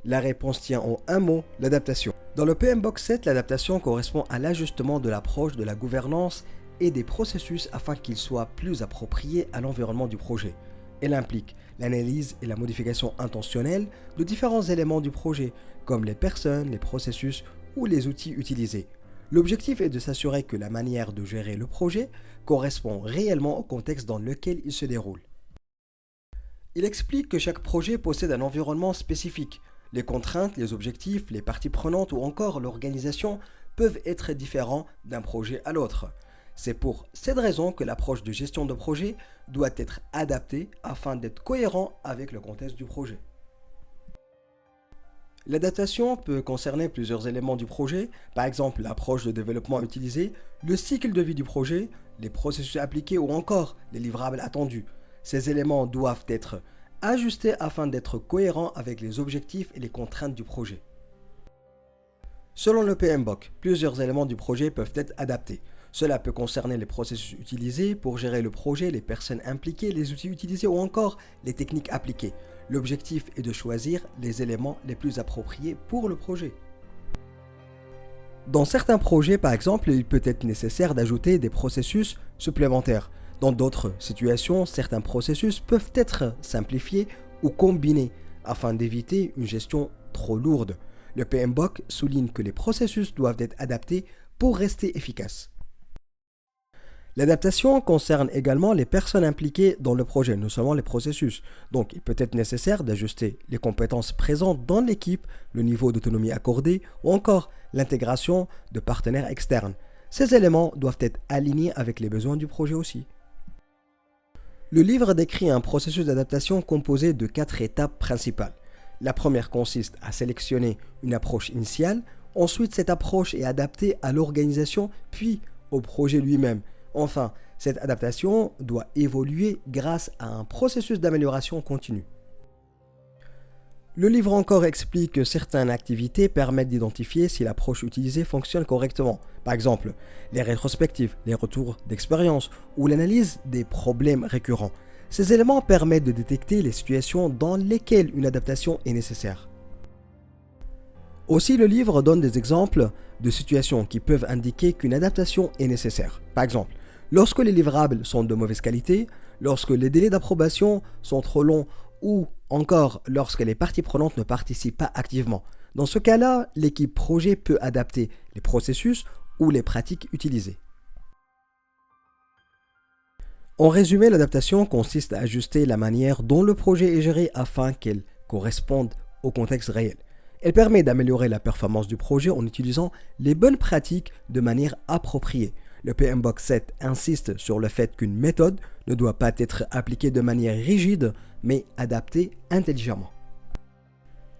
[SPEAKER 1] La réponse tient en un mot, l'adaptation. Dans le PMBOK 7, l'adaptation correspond à l'ajustement de l'approche de la gouvernance et des processus afin qu'ils soient plus appropriés à l'environnement du projet. Elle implique l'analyse et la modification intentionnelle de différents éléments du projet, comme les personnes, les processus ou les outils utilisés. L'objectif est de s'assurer que la manière de gérer le projet correspond réellement au contexte dans lequel il se déroule. Il explique que chaque projet possède un environnement spécifique. Les contraintes, les objectifs, les parties prenantes ou encore l'organisation peuvent être différents d'un projet à l'autre. C'est pour cette raison que l'approche de gestion de projet doit être adaptée afin d'être cohérent avec le contexte du projet. L'adaptation peut concerner plusieurs éléments du projet, par exemple l'approche de développement utilisée, le cycle de vie du projet, les processus appliqués ou encore les livrables attendus. Ces éléments doivent être ajustés afin d'être cohérents avec les objectifs et les contraintes du projet. Selon le PMBOK, plusieurs éléments du projet peuvent être adaptés. Cela peut concerner les processus utilisés pour gérer le projet, les personnes impliquées, les outils utilisés ou encore les techniques appliquées. L'objectif est de choisir les éléments les plus appropriés pour le projet. Dans certains projets, par exemple, il peut être nécessaire d'ajouter des processus supplémentaires. Dans d'autres situations, certains processus peuvent être simplifiés ou combinés afin d'éviter une gestion trop lourde. Le PMBOK souligne que les processus doivent être adaptés pour rester efficaces. L'adaptation concerne également les personnes impliquées dans le projet, non seulement les processus. Donc, il peut être nécessaire d'ajuster les compétences présentes dans l'équipe, le niveau d'autonomie accordé ou encore l'intégration de partenaires externes. Ces éléments doivent être alignés avec les besoins du projet aussi. Le livre décrit un processus d'adaptation composé de 4 étapes principales. La première consiste à sélectionner une approche initiale. Ensuite, cette approche est adaptée à l'organisation puis au projet lui-même. Enfin, cette adaptation doit évoluer grâce à un processus d'amélioration continue. Le livre encore explique que certaines activités permettent d'identifier si l'approche utilisée fonctionne correctement. Par exemple, les rétrospectives, les retours d'expérience ou l'analyse des problèmes récurrents. Ces éléments permettent de détecter les situations dans lesquelles une adaptation est nécessaire. Aussi, le livre donne des exemples de situations qui peuvent indiquer qu'une adaptation est nécessaire. Par exemple, lorsque les livrables sont de mauvaise qualité, lorsque les délais d'approbation sont trop longs ou encore lorsque les parties prenantes ne participent pas activement. Dans ce cas-là, l'équipe projet peut adapter les processus ou les pratiques utilisées. En résumé, l'adaptation consiste à ajuster la manière dont le projet est géré afin qu'elle corresponde au contexte réel.
[SPEAKER 2] Elle permet d'améliorer la performance du projet en utilisant les bonnes pratiques de manière appropriée. Le PMBOK 7 insiste sur le fait qu'une méthode ne doit pas être appliquée de manière rigide, mais adaptée intelligemment.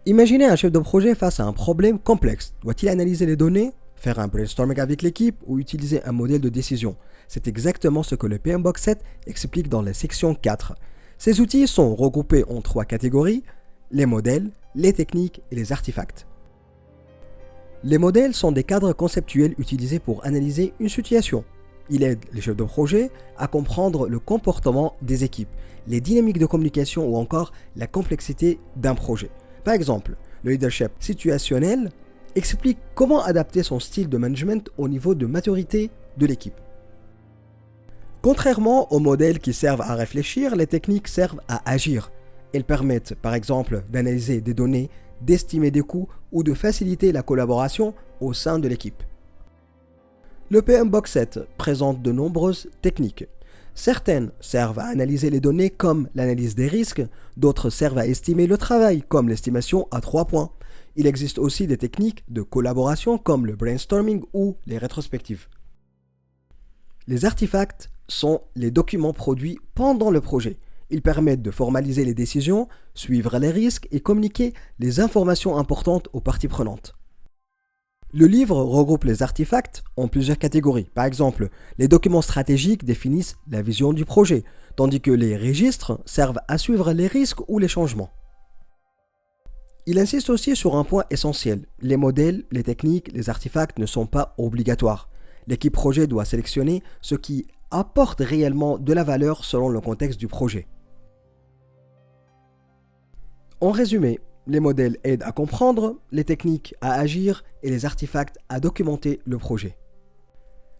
[SPEAKER 2] Imaginez un chef de projet face à un problème complexe. Doit-il analyser les données, faire un brainstorming avec l'équipe ou utiliser un modèle de décision? C'est exactement ce que le PMBOK 7 explique dans la section 4. Ces outils sont regroupés en 3 catégories: les modèles, les techniques et les artefacts. Les modèles sont des cadres conceptuels utilisés pour analyser une situation. Ils aident les chefs de projet à comprendre le comportement des équipes, les dynamiques de communication ou encore la complexité d'un projet. Par exemple, le leadership situationnel explique comment adapter son style de management au niveau de maturité de l'équipe. Contrairement aux modèles qui servent à réfléchir, les techniques servent à agir. Elles permettent par exemple d'analyser des données, d'estimer des coûts ou de faciliter la collaboration au sein de l'équipe. Le PMBOK 7 présente de nombreuses techniques. Certaines servent à analyser les données comme l'analyse des risques, d'autres servent à estimer le travail comme l'estimation à 3 points. Il existe aussi des techniques de collaboration comme le brainstorming ou les rétrospectives. Les artefacts sont les documents produits pendant le projet. Ils permettent de formaliser les décisions, suivre les risques et communiquer les informations importantes aux parties prenantes. Le livre regroupe les artefacts en plusieurs catégories. Par exemple, les documents stratégiques définissent la vision du projet, tandis que les registres servent à suivre les risques ou les changements. Il insiste aussi sur un point essentiel. Les modèles, les techniques, les artefacts ne sont pas obligatoires. L'équipe projet doit sélectionner ce qui apporte réellement de la valeur selon le contexte du projet. En résumé, les modèles aident à comprendre, les techniques à agir et les artefacts à documenter le projet.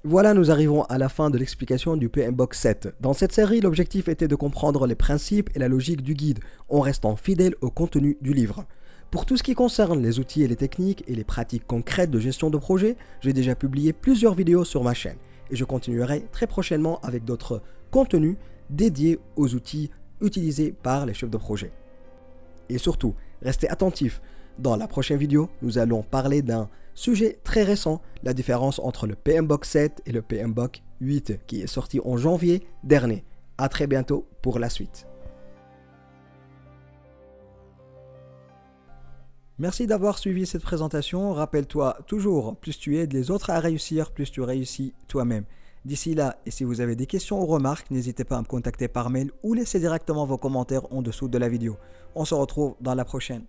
[SPEAKER 2] Voilà, nous arrivons à la fin de l'explication du PMBOK 7. Dans cette série, l'objectif était de comprendre les principes et la logique du guide en restant fidèle au contenu du livre. Pour tout ce qui concerne les outils et les techniques et les pratiques concrètes de gestion de projet, j'ai déjà publié plusieurs vidéos sur ma chaîne et je continuerai très prochainement avec d'autres contenus dédiés aux outils utilisés par les chefs de projet. Et surtout, restez attentifs. Dans la prochaine vidéo, nous allons parler d'un sujet très récent, la différence entre le PMBOK 7 et le PMBOK 8 qui est sorti en janvier dernier. À très bientôt pour la suite. Merci d'avoir suivi cette présentation. Rappelle-toi toujours, plus tu aides les autres à réussir, plus tu réussis toi-même. D'ici là, et si vous avez des questions ou remarques, n'hésitez pas à me contacter par mail ou laissez directement vos commentaires en dessous de la vidéo. On se retrouve dans la prochaine.